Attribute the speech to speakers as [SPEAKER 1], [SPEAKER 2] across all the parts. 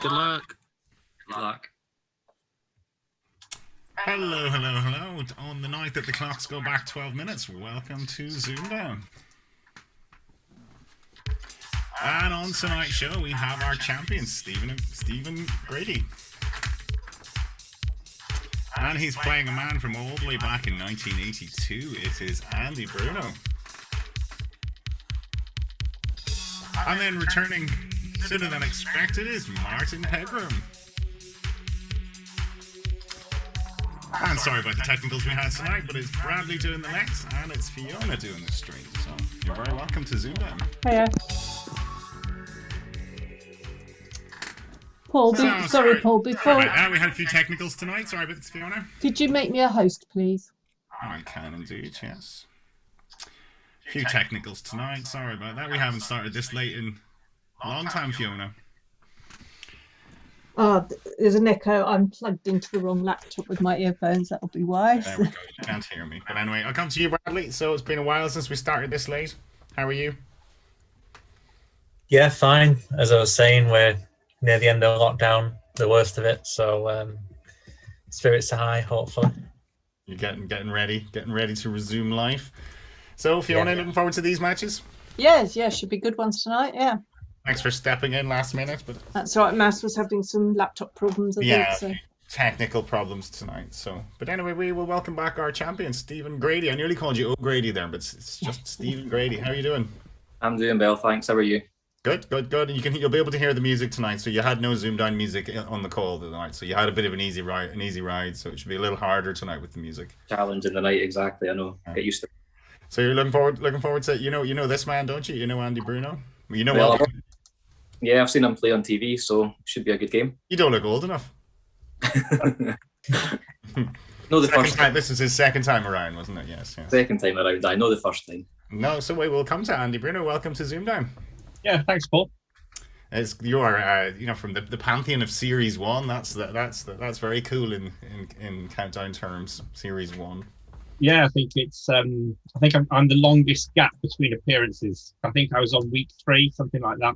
[SPEAKER 1] Good luck.
[SPEAKER 2] Good luck.
[SPEAKER 3] Hello, hello, hello. On the night that the clocks go back 12 minutes, welcome to ZoomDown. And on tonight's show, we have our champion, Steven Grady. And he's playing a man from all the way back in 1982. It is Andy Bruno. And then returning sooner than expected is Martyn Pegram. And sorry about the technicals we had tonight, but it's Bradley doing the next, and it's Fiona doing the stream. So you're very welcome to ZoomDown.
[SPEAKER 4] Hiya. Paul, sorry, Paul, before...
[SPEAKER 3] Right, we had a few technicals tonight. Sorry about this, Fiona.
[SPEAKER 4] Could you make me a host, please?
[SPEAKER 3] I can indeed, yes. A few technicals tonight. Sorry about that. We haven't started this late in a long time, Fiona.
[SPEAKER 4] Oh, there's an echo. I'm plugged into the wrong laptop with my earphones. That'll be why.
[SPEAKER 3] There we go. You can't hear me. But anyway, I'll come to you, Bradley. So it's been a while since we started this late. How are you?
[SPEAKER 5] Yeah, fine. As I was saying, we're near the end of lockdown, the worst of it. So spirits are high, hopefully.
[SPEAKER 3] You're getting ready to resume life. So Fiona, looking forward to these matches?
[SPEAKER 4] Yes, should be good ones tonight, yeah.
[SPEAKER 3] Thanks for stepping in last minute. But
[SPEAKER 4] that's right, Mass was having some laptop problems, I think. So.
[SPEAKER 3] Technical problems tonight. But anyway, we will welcome back our champion, Steven Grady. I nearly called you O'Grady there, but it's just Steven Grady. How are you doing?
[SPEAKER 2] I'm doing well, thanks. How are you?
[SPEAKER 3] Good. And you'll be able to hear the music tonight. So you had no ZoomDown music on the call tonight. So you had a bit of an easy ride. So it should be a little harder tonight with the music.
[SPEAKER 2] Challenge in the night, exactly. I know. Get used to it.
[SPEAKER 3] So you're looking forward to you know this man, don't you? You know Andy Bruno.
[SPEAKER 2] Yeah, I've seen him play on TV, so should be a good game.
[SPEAKER 3] You don't look old enough.
[SPEAKER 2] No, the first time.
[SPEAKER 3] This is his second time around, wasn't it? Yes.
[SPEAKER 2] Second time around. I know the first time.
[SPEAKER 3] No, so we will come to Andy Bruno. Welcome to ZoomDown.
[SPEAKER 6] Yeah, thanks, Paul.
[SPEAKER 3] You are, from the pantheon of Series 1. That's very cool in countdown terms. Series 1.
[SPEAKER 6] Yeah, I think it's. I think I'm the longest gap between appearances. I think I was on week 3, something like that.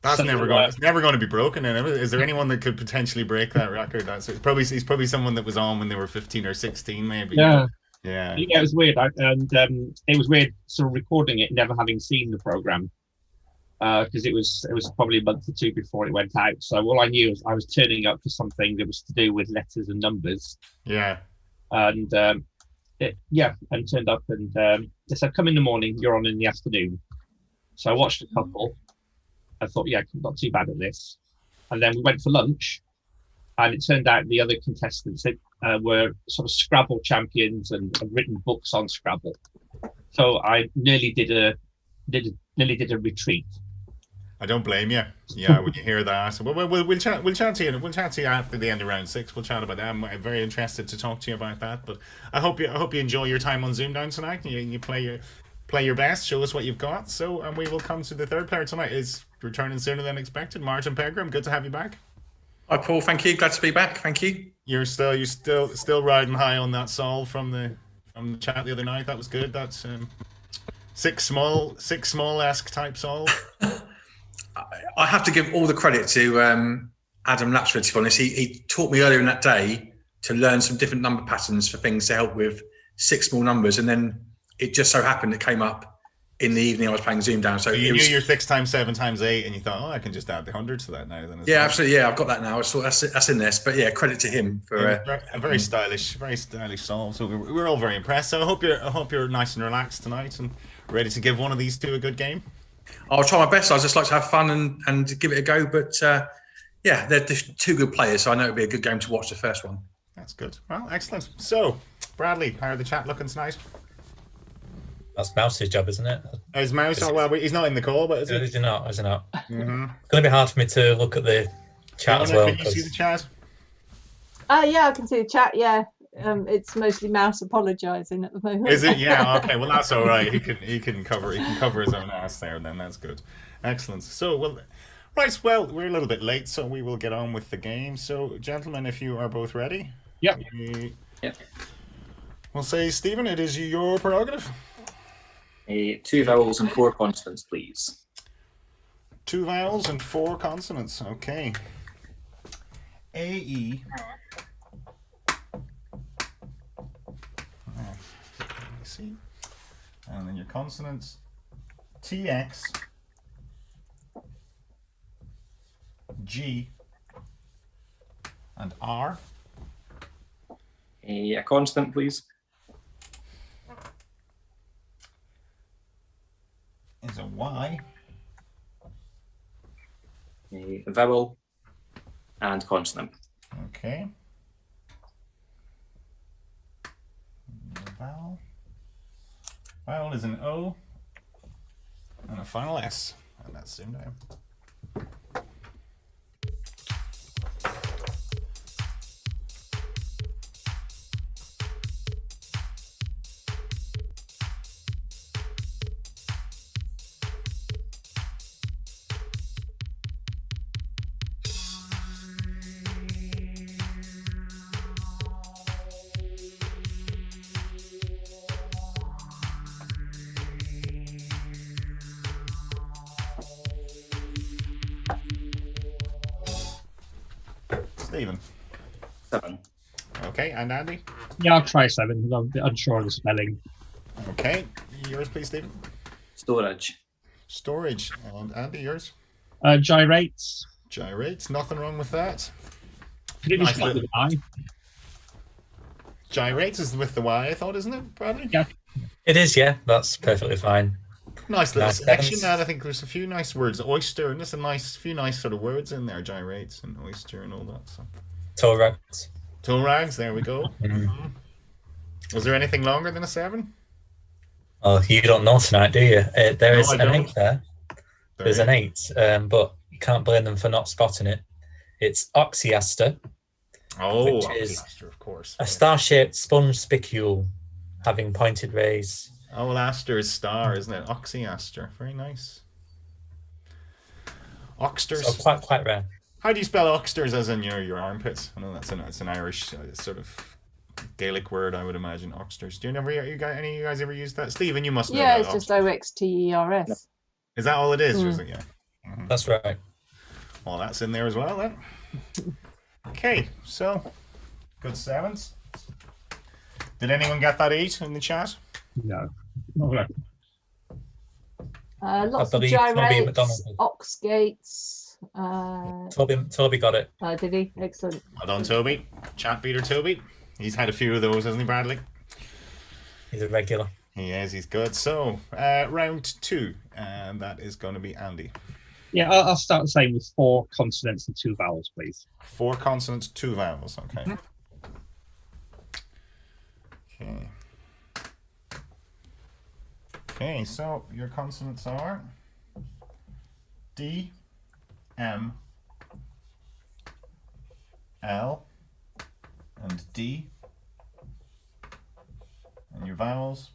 [SPEAKER 3] That's it's never going to be broken. And is there anyone that could potentially break that record? He's probably someone that was on when they were 15 or 16, maybe.
[SPEAKER 6] Yeah.
[SPEAKER 3] It
[SPEAKER 6] was weird, it was weird sort of recording it, never having seen the program, because it was probably a month or 2 before it went out. So all I knew was I was turning up for something that was to do with letters and numbers.
[SPEAKER 3] Yeah.
[SPEAKER 6] And turned up and they said, "Come in the morning. You're on in the afternoon." So I watched a couple. I thought, not too bad at this. And then we went for lunch, and it turned out the other contestants were sort of Scrabble champions and had written books on Scrabble. So I nearly did a retreat.
[SPEAKER 3] I don't blame you. Yeah, when you hear that, we'll chat to you. We'll chat to you after the end of round 6. We'll chat about that. I'm very interested to talk to you about that. But I hope you enjoy your time on ZoomDown tonight. You play your best. Show us what you've got. So, and we will come to the third player tonight. Is returning sooner than expected. Martyn Pegram, good to have you back.
[SPEAKER 7] Hi, Paul. Thank you. Glad to be back. Thank you.
[SPEAKER 3] You're still riding high on that solve from the chat the other night. That was good. That's six small-esque type solve.
[SPEAKER 7] I have to give all the credit to Adam Latchford, to be honest. He taught me earlier in that day to learn some different number patterns for things to help with 6 small numbers, and then it just so happened it came up in the evening I was playing ZoomDown. So
[SPEAKER 3] you knew your 6 times 7 times 8, and you thought, I can just add the 100 to that now. Then
[SPEAKER 7] absolutely. Yeah, I've got that now. So that's in this. But yeah, credit to him for
[SPEAKER 3] a very stylish solve. So we're all very impressed. So I hope you're nice and relaxed tonight and ready to give one of these 2 a good game.
[SPEAKER 7] I'll try my best. I just like to have fun and give it a go. But they're 2 good players, so I know it'll be a good game to watch the first one.
[SPEAKER 3] That's good. Well, excellent. So, Bradley, how are the chat looking tonight?
[SPEAKER 5] That's Mouse's job, isn't it?
[SPEAKER 3] Is Mouse? He's not in the call, but is he?
[SPEAKER 5] Is he not?
[SPEAKER 3] Mm-hmm.
[SPEAKER 5] It's going to be hard for me to look at the chat as well.
[SPEAKER 3] Can you see the chat?
[SPEAKER 4] Yeah, I can see the chat. Yeah, it's mostly Mouse apologising at the moment.
[SPEAKER 3] Is it? Yeah. Okay. Well, that's all right. He can cover his own ass there. Then that's good. Excellent. So well, we're a little bit late, so we will get on with the game. So, gentlemen, if you are both ready.
[SPEAKER 6] Yep.
[SPEAKER 3] We'll say, Stephen, it is your prerogative.
[SPEAKER 2] 2 vowels and 4 consonants, please.
[SPEAKER 3] 2 vowels and 4 consonants. Okay. AE. Let me see. And then your consonants TX, G, and R.
[SPEAKER 2] A consonant, please.
[SPEAKER 3] Is a Y.
[SPEAKER 2] A vowel and consonant.
[SPEAKER 3] Okay. Vowel. Vowel is an O and a final S. And that's zoomed out. Stephen.
[SPEAKER 2] 7.
[SPEAKER 3] Okay, and Andy?
[SPEAKER 6] Yeah, I'll try 7 because I'm a bit unsure of the spelling.
[SPEAKER 3] Okay, yours please, Stephen.
[SPEAKER 2] Storage.
[SPEAKER 3] Storage. And Andy, yours?
[SPEAKER 6] Gyrates.
[SPEAKER 3] Gyrates, nothing wrong with that.
[SPEAKER 6] Could it be
[SPEAKER 3] Nice
[SPEAKER 6] spelled with
[SPEAKER 3] little-
[SPEAKER 6] an
[SPEAKER 3] Gyrates is with the Y, I thought, isn't it, Bradley?
[SPEAKER 6] Yeah.
[SPEAKER 5] It is, yeah. That's perfectly fine.
[SPEAKER 3] Nice little
[SPEAKER 5] Nice
[SPEAKER 3] selection.
[SPEAKER 5] sentence.
[SPEAKER 3] And I think there's a few nice words. Oyster, and there's a few nice sort of words in there. Gyrates and oyster and all that. So.
[SPEAKER 5] Thorax.
[SPEAKER 3] Toe rags, there we go.
[SPEAKER 5] Mhm.
[SPEAKER 3] Was there anything longer than a 7?
[SPEAKER 5] Oh, you don't know tonight, do you? There
[SPEAKER 3] No,
[SPEAKER 5] is
[SPEAKER 3] I
[SPEAKER 5] an
[SPEAKER 3] don't.
[SPEAKER 5] 8 there. There's an 8, but you can't blame them for not spotting it. It's oxyaster,
[SPEAKER 3] Oh,
[SPEAKER 5] which is
[SPEAKER 3] Oxyaster, of course.
[SPEAKER 5] a star-shaped sponge spicule having pointed rays.
[SPEAKER 3] Oh, well, aster is star, isn't it? Oxyaster, very nice. Oxters.
[SPEAKER 5] So quite rare.
[SPEAKER 3] How do you spell oxters as in your armpits? I know it's an Irish sort of Gaelic word, I would imagine. Oxters. Do you any of you guys ever use that? Stephen, you must know
[SPEAKER 4] Yeah,
[SPEAKER 3] that.
[SPEAKER 4] it's just OXTERS.
[SPEAKER 3] Is that all it is, or is it? Yeah.
[SPEAKER 5] That's right.
[SPEAKER 3] Well, that's in there as well then. Okay, so good 7s. Did anyone get that 8 in the chat?
[SPEAKER 6] No. Not really.
[SPEAKER 4] Lots of
[SPEAKER 5] believe Toby McDonald
[SPEAKER 4] gyrates,
[SPEAKER 5] did.
[SPEAKER 4] ox gates.
[SPEAKER 5] Toby got it.
[SPEAKER 4] Did he? Excellent.
[SPEAKER 3] Well done, Toby. Chat beater Toby. He's had a few of those, hasn't he, Bradley?
[SPEAKER 5] He's a regular.
[SPEAKER 3] He is, he's good. So, round 2, and that is going to be Andy.
[SPEAKER 6] Yeah, I'll start the same with 4 consonants and 2 vowels, please.
[SPEAKER 3] 4 consonants, 2 vowels, okay. Okay. Okay, so your consonants are D, M, L, and D. And your vowels,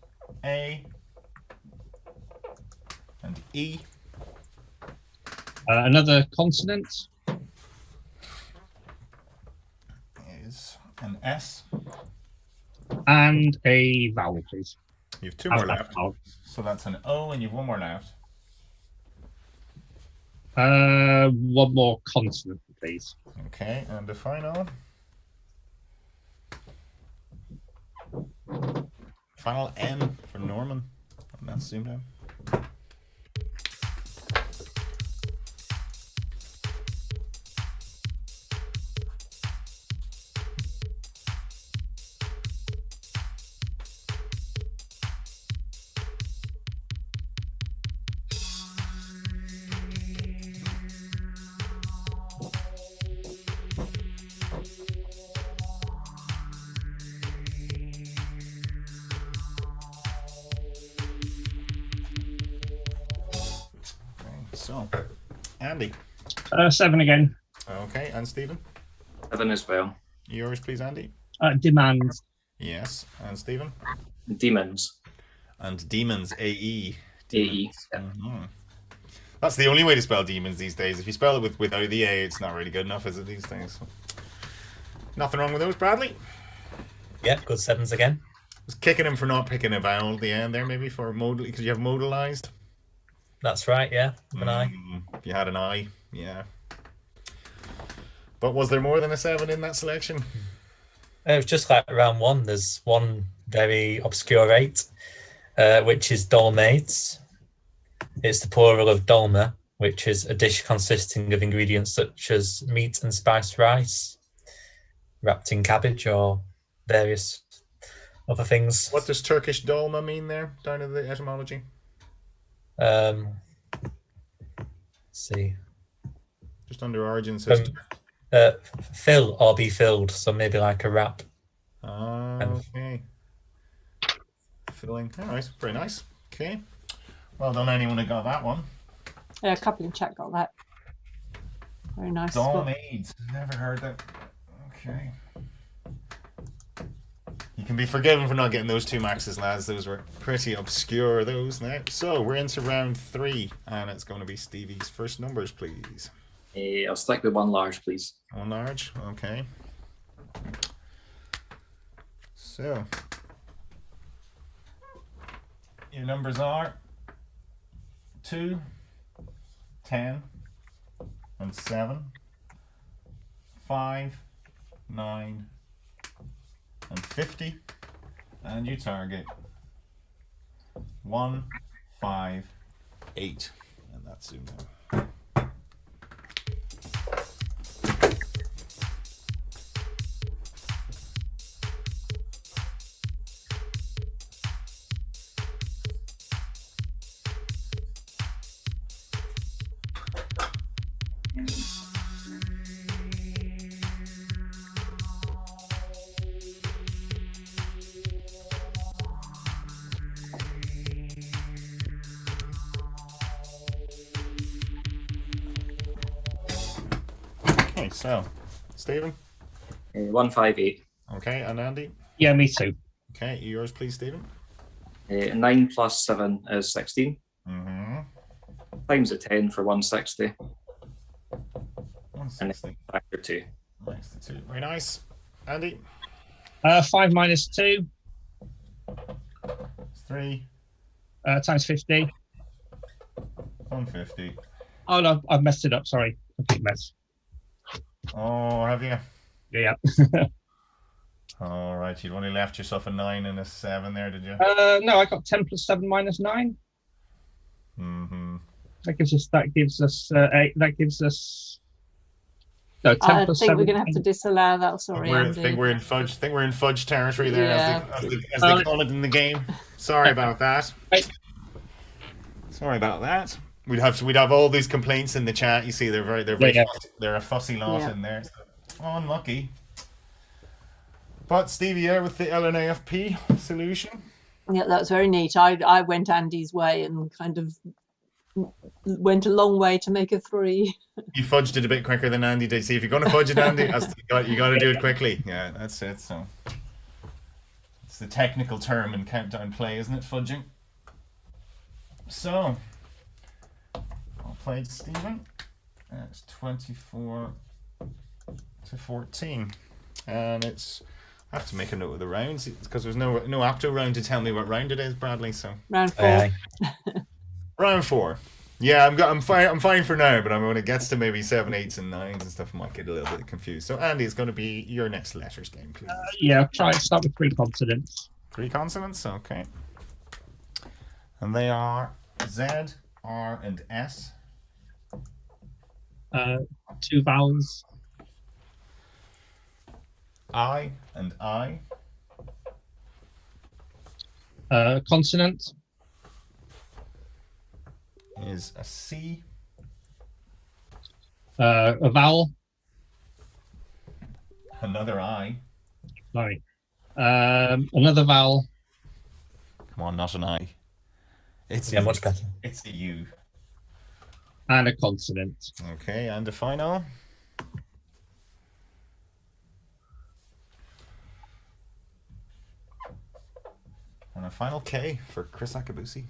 [SPEAKER 3] A and E.
[SPEAKER 6] Another consonant.
[SPEAKER 3] Is an S.
[SPEAKER 6] And a vowel, please.
[SPEAKER 3] You have 2 more
[SPEAKER 6] How's that
[SPEAKER 3] left.
[SPEAKER 6] vowel?
[SPEAKER 3] So that's an O, and you have 1 more left.
[SPEAKER 6] 1 more consonant, please.
[SPEAKER 3] Okay, and the final. Final N for Norman. And that's zoomed out. So, Andy.
[SPEAKER 6] 7 again.
[SPEAKER 3] Okay, and Stephen.
[SPEAKER 2] 7 as well.
[SPEAKER 3] Yours, please, Andy.
[SPEAKER 6] Demands.
[SPEAKER 3] Yes, and Stephen.
[SPEAKER 2] Demons.
[SPEAKER 3] And demons, AE.
[SPEAKER 2] AE. Yeah.
[SPEAKER 3] Mhm. That's the only way to spell demons these days. If you spell it without the A, it's not really good enough, is it, these days? Nothing wrong with those, Bradley.
[SPEAKER 5] Yeah, good 7s again.
[SPEAKER 3] Was kicking him for not picking a vowel at the end there, maybe for modal, because you have modalized.
[SPEAKER 5] That's right, yeah. An I.
[SPEAKER 3] If you had an I, yeah. But was there more than a 7 in that selection?
[SPEAKER 5] It was just like round 1. There's one very obscure 8, which is dolmades. It's the plural of dolma, which is a dish consisting of ingredients such as meat and spiced rice, wrapped in cabbage or various other things.
[SPEAKER 3] What does Turkish dolma mean there, down in the etymology?
[SPEAKER 5] Let's see.
[SPEAKER 3] Just under origin says...
[SPEAKER 5] Fill or be filled, so maybe like a wrap.
[SPEAKER 3] Okay. Filling. All right, very nice. Okay. Well done, anyone who got that one.
[SPEAKER 4] Yeah, a couple in chat got that. Very nice.
[SPEAKER 3] Dolmades. Never heard that. Okay. You can be forgiven for not getting those 2 maxes, lads. Those were pretty obscure, those now. So we're into round 3, and it's going to be Stevie's first numbers, please.
[SPEAKER 2] I'll stick with 1 large, please.
[SPEAKER 3] 1 large, okay. So your numbers are 2, 10, and 7, 5, 9, and 50, and you target 1, 5, 8, and that's ZoomDown. Okay, so Stephen.
[SPEAKER 2] 158.
[SPEAKER 3] Okay, and Andy.
[SPEAKER 6] Yeah, me too.
[SPEAKER 3] Okay, yours, please, Stephen.
[SPEAKER 2] 9 plus 7 is 16.
[SPEAKER 3] Mm-hmm.
[SPEAKER 2] Times a 10 for 160.
[SPEAKER 3] 160.
[SPEAKER 2] Factor 2.
[SPEAKER 3] Nice, 2. Very nice. Andy.
[SPEAKER 6] 5 minus 2
[SPEAKER 3] 3.
[SPEAKER 6] times 50.
[SPEAKER 3] 150.
[SPEAKER 6] Oh no, I've messed it up. Sorry, complete mess.
[SPEAKER 3] Oh, have you?
[SPEAKER 6] Yeah.
[SPEAKER 3] All right, you've only left yourself a 9 and a 7 there, did you?
[SPEAKER 6] No, I got 10 plus 7 minus 9.
[SPEAKER 3] Mm-hmm.
[SPEAKER 6] That gives us 8. That gives us. No, 10
[SPEAKER 4] I
[SPEAKER 6] plus
[SPEAKER 4] think
[SPEAKER 6] 7.
[SPEAKER 4] we're going to have to disallow that. Sorry,
[SPEAKER 3] I
[SPEAKER 4] Andy.
[SPEAKER 3] think we're in fudge. Think we're in fudge territory there,
[SPEAKER 4] Yeah.
[SPEAKER 3] as they call it in the game. Sorry about that.
[SPEAKER 6] Right.
[SPEAKER 3] Sorry about that. We'd have all these complaints in the chat. You see, they're very
[SPEAKER 6] Yeah.
[SPEAKER 3] fussy, they're a fussy lot
[SPEAKER 4] Yeah.
[SPEAKER 3] in there. So, unlucky. But Stevie here with the LNAFP solution.
[SPEAKER 4] Yeah, that's very neat. I went Andy's way and kind of went a long way to make a 3.
[SPEAKER 3] You fudged it a bit quicker than Andy did. See, if you're going to fudge it, Andy, you got to do it quickly. Yeah, that's it. So it's the technical term in countdown play, isn't it? Fudging. So I'll play Stephen. It's 24 to 14, and it's. I have to make a note of the rounds because there's no apto round to tell me what round it is, Bradley. So
[SPEAKER 4] Round 4.
[SPEAKER 5] Aye.
[SPEAKER 3] round 4. Yeah, I'm fine for now, but when it gets to maybe 7, 8s, and 9s and stuff, I might get a little bit confused. So Andy, it's going to be your next letters game, please.
[SPEAKER 6] Yeah, start with 3 consonants.
[SPEAKER 3] 3 consonants, okay. And they are Z, R, and S.
[SPEAKER 6] 2 vowels.
[SPEAKER 3] I and I.
[SPEAKER 6] Consonant.
[SPEAKER 3] Is a C.
[SPEAKER 6] A vowel.
[SPEAKER 3] Another I.
[SPEAKER 6] Sorry. Another vowel.
[SPEAKER 3] Come on, not an I. It's
[SPEAKER 5] Yeah,
[SPEAKER 3] a,
[SPEAKER 5] much better.
[SPEAKER 3] It's a U.
[SPEAKER 6] And a consonant.
[SPEAKER 3] Okay, and the final. And a final K for Chris Akabusi.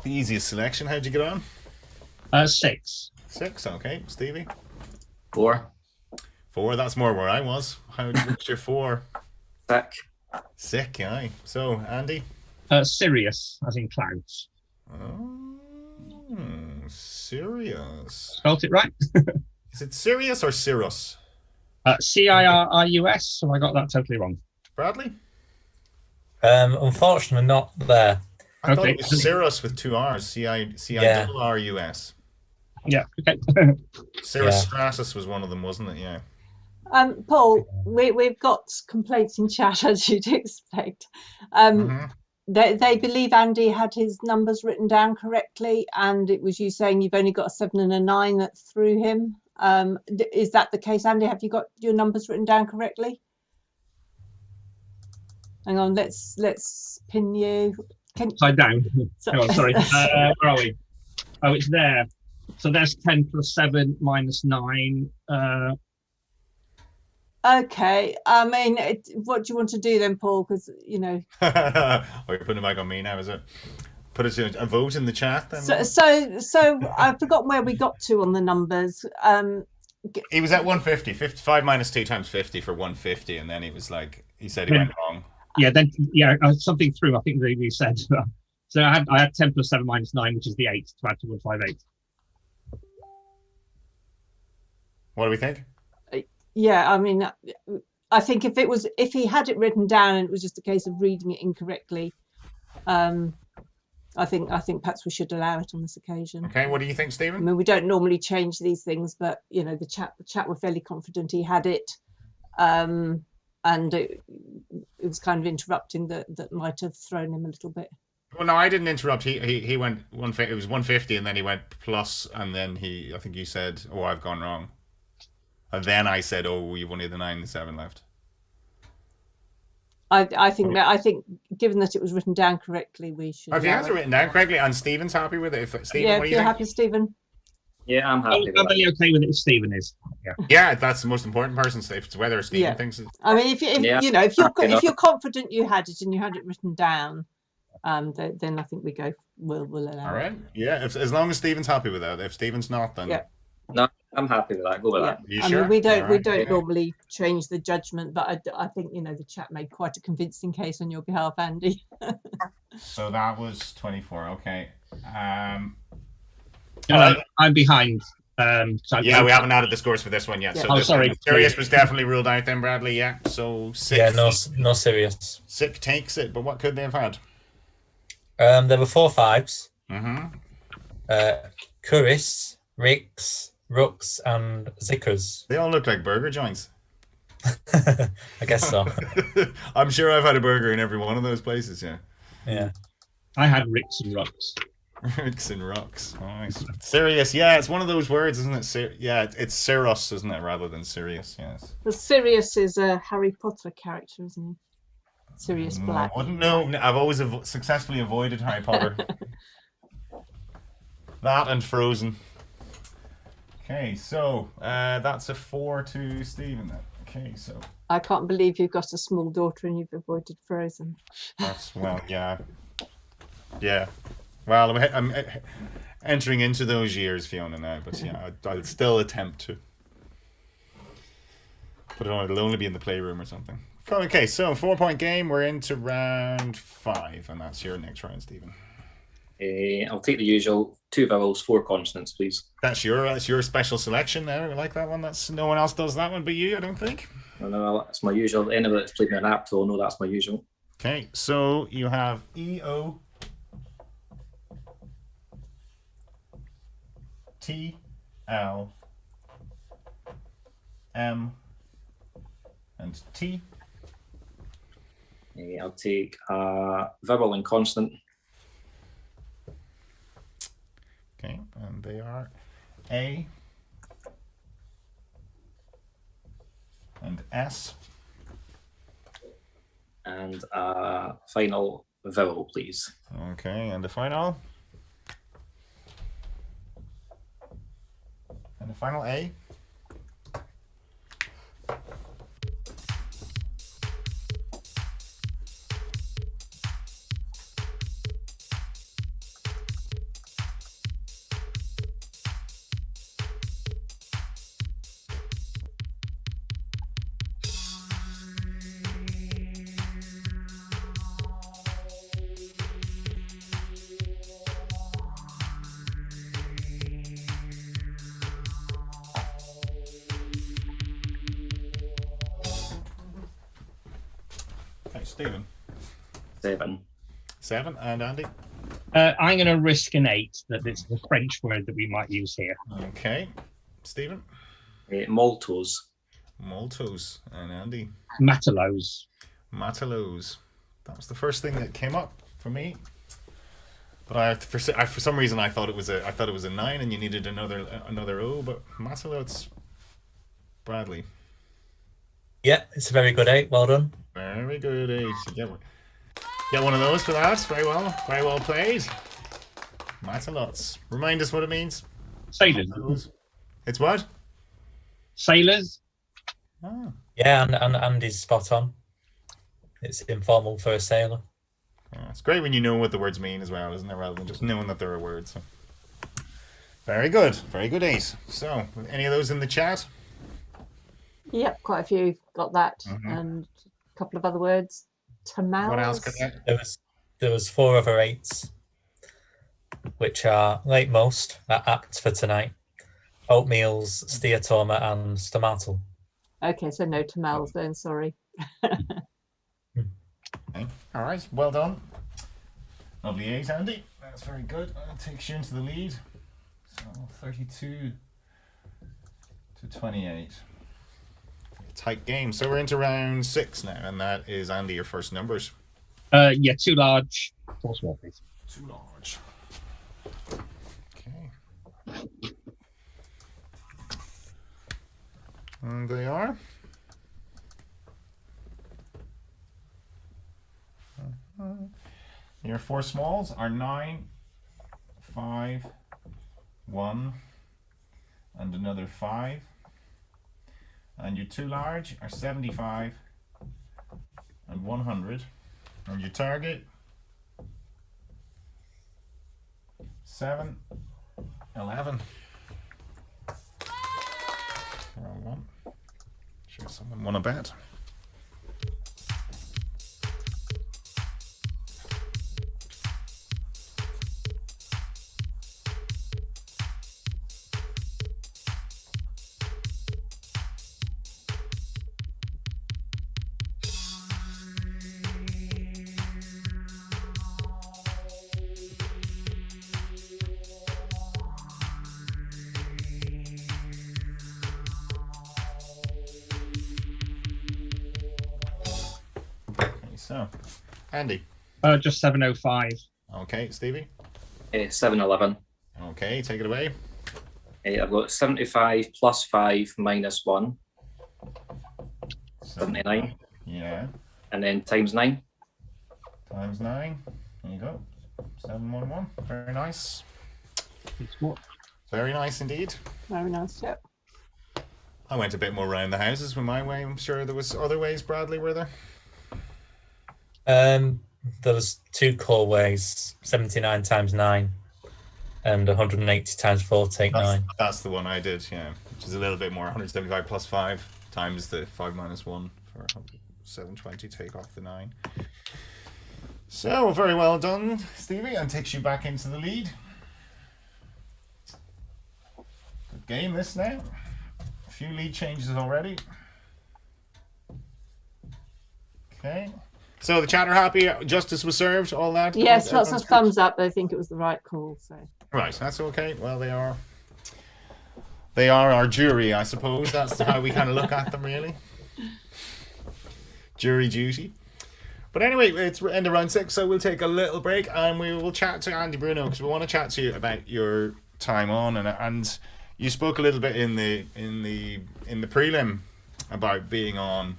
[SPEAKER 3] the easiest selection. How'd you get on?
[SPEAKER 6] 6.
[SPEAKER 3] 6, okay. Stevie?
[SPEAKER 2] 4.
[SPEAKER 3] 4, that's more where I was. What's your 4?
[SPEAKER 2] Sick.
[SPEAKER 3] Sick, aye. So, Andy?
[SPEAKER 6] Sirius, as in clouds.
[SPEAKER 3] Oh, Sirius.
[SPEAKER 6] Spelt it right?
[SPEAKER 3] Is it Sirius or Cirrus?
[SPEAKER 6] Cirrus, so I got that totally wrong.
[SPEAKER 3] Bradley?
[SPEAKER 5] Unfortunately, not there.
[SPEAKER 3] I thought
[SPEAKER 6] Okay.
[SPEAKER 3] it was Cirrus with 2 R's. C-I-R-U-S.
[SPEAKER 6] Yeah, okay.
[SPEAKER 3] Cirrus
[SPEAKER 5] Yeah.
[SPEAKER 3] Stratus was one of them, wasn't it? Yeah.
[SPEAKER 4] Paul, we've got complaints in chat, as you'd expect.
[SPEAKER 3] Mhm.
[SPEAKER 4] They believe Andy had his numbers written down correctly, and it was you saying you've only got a 7 and a 9 that threw him. Is that the case, Andy? Have you got your numbers written down correctly? Hang on, let's pin you.
[SPEAKER 6] Upside down.
[SPEAKER 4] So-
[SPEAKER 6] Hang on, sorry. Where are we? Oh, it's there. So there's 10 plus 7 minus 9.
[SPEAKER 4] Okay, I mean, what do you want to do then, Paul? Because
[SPEAKER 3] Oh, you're putting it back on me now, is it? Put it to a vote in the chat then.
[SPEAKER 4] so I've forgotten where we got to on the numbers.
[SPEAKER 3] He was at 150. 55 minus 2 times 50 for 150, and then he was like, he said he went wrong.
[SPEAKER 6] Yeah, then something through. I think you said. So I had 10 plus 7 minus 9, which is the 8 to add to 158.
[SPEAKER 3] What do we think?
[SPEAKER 4] Yeah, I mean, I think if he had it written down and it was just a case of reading it incorrectly, I think perhaps we should allow it on this occasion.
[SPEAKER 3] Okay, what do you think,
[SPEAKER 4] I
[SPEAKER 3] Stephen?
[SPEAKER 4] mean, we don't normally change these things, but the chat were fairly confident he had it, and it was kind of interrupting that might have thrown him a little bit.
[SPEAKER 3] Well, no, I didn't interrupt. He went it was 150, and then he went plus, and then I think you said, "Oh, I've gone wrong," and then I said, "Oh, you've only the 9 and 7 left."
[SPEAKER 4] I think given that it was written down correctly, we should.
[SPEAKER 3] If he
[SPEAKER 4] allow
[SPEAKER 3] has
[SPEAKER 4] it.
[SPEAKER 3] it written down correctly, and Stephen's happy with it,
[SPEAKER 4] Yeah,
[SPEAKER 3] what
[SPEAKER 4] if
[SPEAKER 3] do
[SPEAKER 4] you're
[SPEAKER 3] you think?
[SPEAKER 4] happy, Stephen.
[SPEAKER 2] Yeah, I'm happy with
[SPEAKER 6] I'm
[SPEAKER 2] that.
[SPEAKER 6] really okay with it if Stephen is. Yeah.
[SPEAKER 3] Yeah, that's the most important person. If it's whether Stephen
[SPEAKER 4] Yeah.
[SPEAKER 3] thinks it.
[SPEAKER 4] I mean, if
[SPEAKER 2] Yeah.
[SPEAKER 4] if you're confident you had it and you had it written down, then I think we'll allow.
[SPEAKER 3] All right. Yeah, as long as Stephen's happy with that. If Stephen's not, then
[SPEAKER 4] Yeah.
[SPEAKER 2] No, I'm happy with that. Go with that.
[SPEAKER 3] You
[SPEAKER 4] I
[SPEAKER 3] sure?
[SPEAKER 4] mean, we don't
[SPEAKER 3] All right, okay.
[SPEAKER 4] normally change the judgment, but I think the chat made quite a convincing case on your behalf, Andy.
[SPEAKER 3] So that was 24. Okay.
[SPEAKER 6] I'm behind. So
[SPEAKER 3] Yeah, we haven't added the scores for this one yet.
[SPEAKER 4] Yeah.
[SPEAKER 3] So
[SPEAKER 6] Oh,
[SPEAKER 3] this
[SPEAKER 6] sorry.
[SPEAKER 3] one, Sirius was definitely ruled out then, Bradley. Yeah. So sick.
[SPEAKER 5] Yeah, no serious.
[SPEAKER 3] Sick takes it, but what could they have had?
[SPEAKER 5] There were 4 5s.
[SPEAKER 3] Mm-hmm.
[SPEAKER 5] Curris, Ricks, Rooks, and Zickers.
[SPEAKER 3] They all look like burger joints.
[SPEAKER 5] I guess so.
[SPEAKER 3] I'm sure I've had a burger in every one of those places. Yeah.
[SPEAKER 5] Yeah.
[SPEAKER 6] I had Ricks and Rocks.
[SPEAKER 3] Ricks and rocks. Nice. Sirius. Yeah, it's one of those words, isn't it? Yeah, it's Cirrus, isn't it, rather than Sirius? Yes.
[SPEAKER 4] The Sirius is a Harry Potter character, isn't he? Sirius Black.
[SPEAKER 3] I wouldn't know. I've always successfully avoided Harry Potter. That and Frozen. Okay, so that's a 4 to Stephen then. Okay, so
[SPEAKER 4] I can't believe you've got a small daughter and you've avoided Frozen.
[SPEAKER 3] that's yeah. Well, I'm entering into those years, Fiona, now, but yeah, I'll still attempt to. But it'll only be in the playroom or something. Okay, so 4-point game. We're into round 5, and that's your next round, Stephen.
[SPEAKER 2] I'll take the usual 2 vowels, 4 consonants, please.
[SPEAKER 3] That's your special selection now. I like that one. That's no one else does that one but you, I don't think.
[SPEAKER 2] No, that's my usual. Anybody that's played me an app will know that's my usual.
[SPEAKER 3] Okay, so you have E-O, T-L, M, and T.
[SPEAKER 2] I'll take vowel and consonant.
[SPEAKER 3] Okay, and they are A and S.
[SPEAKER 2] And final vowel, please.
[SPEAKER 3] Okay, and the final. And the final A. Stephen?
[SPEAKER 2] 7.
[SPEAKER 3] 7. And Andy?
[SPEAKER 6] I'm going to risk an 8 that it's the French word that we might use here.
[SPEAKER 3] Okay. Stephen?
[SPEAKER 2] Maltose.
[SPEAKER 3] Maltose. And Andy?
[SPEAKER 6] Matelots.
[SPEAKER 3] Matelots. That was the first thing that came up for me. But for some reason I thought it was a 9 and you needed another O. But Matelots, Bradley.
[SPEAKER 5] Yeah, it's a very good 8. Well done.
[SPEAKER 3] Very good 8. Get one of those for that. Very well played. Matelots. Remind us what it means.
[SPEAKER 6] Sailors.
[SPEAKER 3] It's what?
[SPEAKER 6] Sailors.
[SPEAKER 3] Oh.
[SPEAKER 5] Yeah, and Andy's spot on. It's informal for a sailor.
[SPEAKER 3] Yeah, it's great when you know what the words mean as well, isn't it? Rather than just knowing that they're a word. So. Very good. Very good 8. So, any of those in the chat?
[SPEAKER 4] Yep, quite a few got that, and a couple of other words. Tamales.
[SPEAKER 3] What else could
[SPEAKER 5] There was 4 other 8s, which are, like most, are apt for tonight. Oatmeals, steatoma, and stomatal.
[SPEAKER 4] Okay, so no tamales then, sorry.
[SPEAKER 3] Okay. All right, well done. Lovely 8, Andy. That's very good. That takes you into the lead. So 32 to 28. Tight game. So we're into round 6 now, and that is, Andy, your first numbers.
[SPEAKER 6] 2 large, 4 small, please.
[SPEAKER 3] 2 large. Okay. And they are. Your 4 smalls are 9, 5, 1, and another 5. And your 2 large are 75 and 100. And your target 7, 11. Wrong one. Sure someone won a bet. So, Andy.
[SPEAKER 6] Just 705.
[SPEAKER 3] Okay, Stevie.
[SPEAKER 2] 711.
[SPEAKER 3] Okay, take it away.
[SPEAKER 2] I've got 75 plus 5 minus 1. 79.
[SPEAKER 3] Yeah.
[SPEAKER 2] And then times 9.
[SPEAKER 3] Times 9. There you go. 711. Very nice. Very nice indeed.
[SPEAKER 4] Very nice, yep.
[SPEAKER 3] I went a bit more round the houses with my way. I'm sure there was other ways, Bradley, were there?
[SPEAKER 5] There was 2 core ways, 79 times 9 and 180 times 4 take 9.
[SPEAKER 3] That's the one I did, yeah. Which is a little bit more. 175 plus 5 times the 5 minus 1 for 720, take off the 9. So, very well done, Stevie, and takes you back into the lead. Good game this now. A few lead changes already. Okay. So the chat are happy, justice was served, all that?
[SPEAKER 4] Yes, lots of thumbs up. They think it was the right call. So
[SPEAKER 3] right, that's okay. Well, they are our jury, I suppose. That's how we kind of look at them, really. Jury duty. But anyway, it's end of round 6, so we'll take a little break and we will chat to Andy Bruno because we want to chat to you about your time on and you spoke a little bit in the prelim about being on.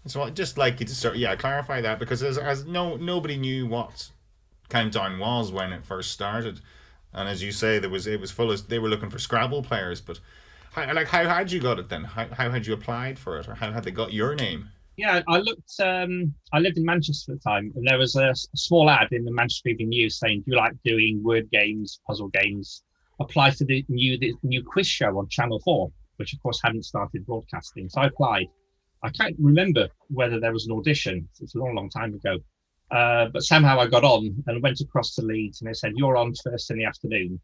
[SPEAKER 3] So I'd just like you to clarify that because as nobody knew what Countdown was when it first started, and as you say, it was full of, they were looking for Scrabble players. But how had you got it then? How had you applied for it, or how had they got your name?
[SPEAKER 6] Yeah, I looked. I lived in Manchester at the time, and there was a small ad in the Manchester Evening News saying, "Do you like doing word games, puzzle games? Apply to the new quiz show on Channel 4," which of course hadn't started broadcasting. So I applied. I can't remember whether there was an audition. It's a long, long time ago. But somehow I got on and went across to Leeds, and they said, "You're on first in the afternoon,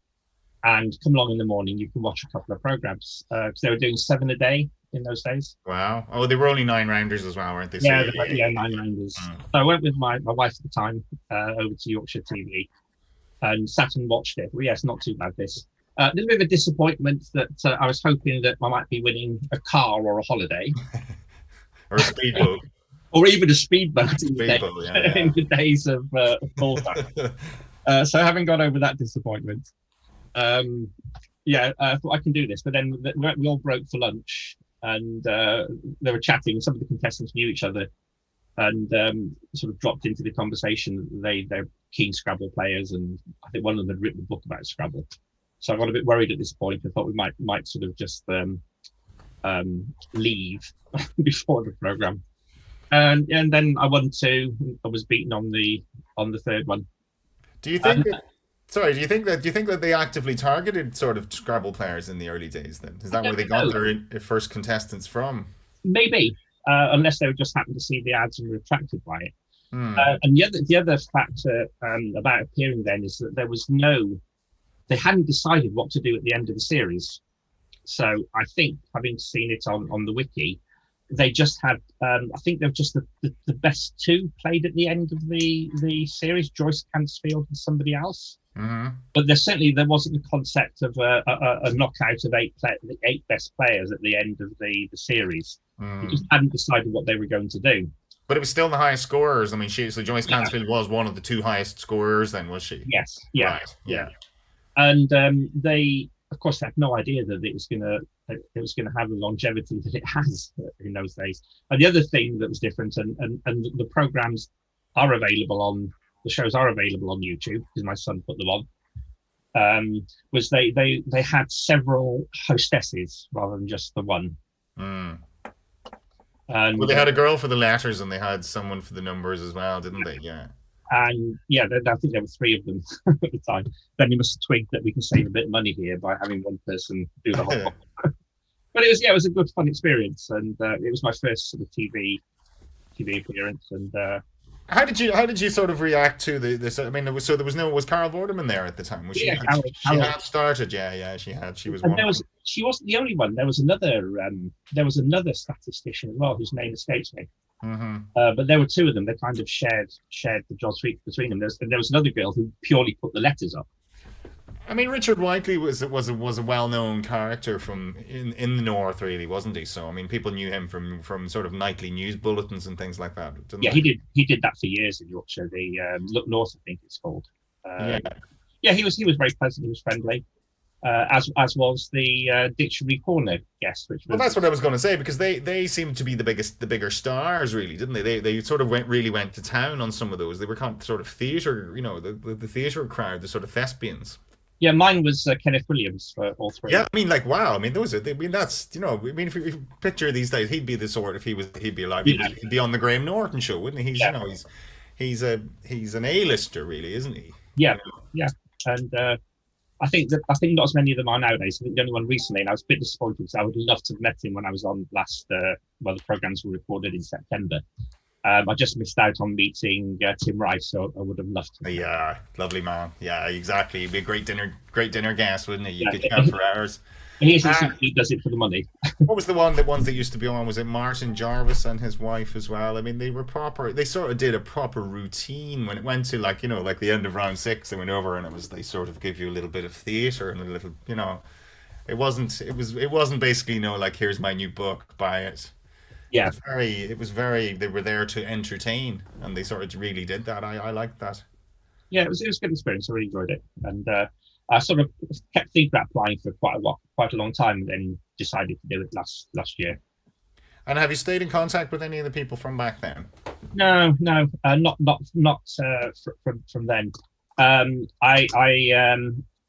[SPEAKER 6] and come along in the morning. You can watch a couple of programs because they were doing 7 a day in those days.
[SPEAKER 3] Wow. Oh, they were only 9 rounders as well, weren't they?
[SPEAKER 6] Yeah,
[SPEAKER 3] So,
[SPEAKER 6] 9 rounders. So I went with my wife at the time over to Yorkshire TV and sat and watched it. Well, yes, not too bad, this. A little bit of a disappointment that I was hoping that I might be winning a car or a holiday.
[SPEAKER 3] or a speedboat.
[SPEAKER 6] Or even a speedboat in
[SPEAKER 3] The
[SPEAKER 6] the days of Bullseye. So I haven't got over that disappointment. I thought I can do this. But then we all broke for lunch and they were chatting. Some of the contestants knew each other and sort of dropped into the conversation. They're keen Scrabble players, and I think one of them had written a book about Scrabble. So I got a bit worried at this point. I thought we might sort of just leave before the program. And then I won 2. I was beaten on the third one.
[SPEAKER 3] Do you think that they actively targeted sort of Scrabble players in the early days? Then is that where they got their first contestants from?
[SPEAKER 6] Maybe, unless they just happened to see the ads and were attracted by it. And the other factor about appearing then is that they hadn't decided what to do at the end of the series. So I think, having seen it on the wiki, they just had, I think they were just the best 2 played at the end of the series, Joyce Cansfield and somebody else.
[SPEAKER 3] Mm-hmm.
[SPEAKER 6] But there wasn't the concept of a knockout of 8 best players at the end of the series. They just hadn't decided what they were going to do.
[SPEAKER 3] But it was still the highest scorers. I mean, so Joyce Cansfield was one of the 2 highest scorers then, was she?
[SPEAKER 6] Yes, yeah.
[SPEAKER 3] Right. Yeah.
[SPEAKER 6] And they, of course, had no idea that it was going to have the longevity that it has in those days. And the other thing that was different, and the programs are available on the shows are available on YouTube because my son put them on. Was they had several hostesses rather than just the one. And
[SPEAKER 3] well, they had a girl for the letters and they had someone for the numbers as well, didn't they? Yeah.
[SPEAKER 6] And I think there were 3 of them at the time. Then you must have twigged that we can save a bit of money here by having one person do the whole. But it was a good fun experience, and it was my first sort of TV appearance. And
[SPEAKER 3] how did you sort of react to this? I mean, was Carol Vorderman there at the time? Was she?
[SPEAKER 6] Yeah,
[SPEAKER 3] she had started. Yeah, she had. She was.
[SPEAKER 6] And
[SPEAKER 3] one.
[SPEAKER 6] She wasn't the only one. There was another statistician as well whose name escapes me.
[SPEAKER 3] Mm-hmm.
[SPEAKER 6] But there were 2 of them. They kind of shared the jobs between them. There was another girl who purely put the letters up.
[SPEAKER 3] I mean, Richard Whiteley was a well-known character from in the north, really, wasn't he? So I mean, people knew him from sort of nightly news bulletins and things like that.
[SPEAKER 6] He did that for years in Yorkshire. The Look North, I think it's called. He was very pleasant. He was friendly. As was the Dictionary Corner guest, which was...
[SPEAKER 3] Well, that's what I was going to say, because they seemed to be the bigger stars, really, didn't they? They sort of went to town on some of those. They were kind of sort of theatre, the theatre crowd, the sort of thespians.
[SPEAKER 6] Yeah, mine was Kenneth Williams for all 3.
[SPEAKER 3] Yeah, I mean, like, wow. I mean, that's, if you picture these days, he'd be the sort of, he'd be alive. He'd be on the Graham Norton show, wouldn't he? He's an A-lister, really, isn't he?
[SPEAKER 6] Yeah, yeah. And I think not as many of them are nowadays. I think the only one recently, and I was a bit disappointed because I would love to have met him when I was on last, the programs were recorded in September. I just missed out on meeting Tim Rice, so I would have loved to.
[SPEAKER 3] Yeah, lovely man. Yeah, exactly. He'd be a great dinner guest, wouldn't he? You could chat for hours.
[SPEAKER 6] He does it for the money.
[SPEAKER 3] What was the ones that used to be on? Was it Martin Jarvis and his wife as well? I mean, they sort of did a proper routine when it went to like the end of round 6. They went over and they sort of give you a little bit of theatre and a little, it wasn't basically, like, here's my new book, buy it.
[SPEAKER 6] Yeah.
[SPEAKER 3] It was very, they were there to entertain, and they sort of really did that. I liked that.
[SPEAKER 6] Yeah, it was a good experience. I really enjoyed it. And I sort of kept thinking about applying for quite a long time, and then decided to do it last year.
[SPEAKER 3] And have you stayed in contact with any of the people from back then?
[SPEAKER 6] No, not from then.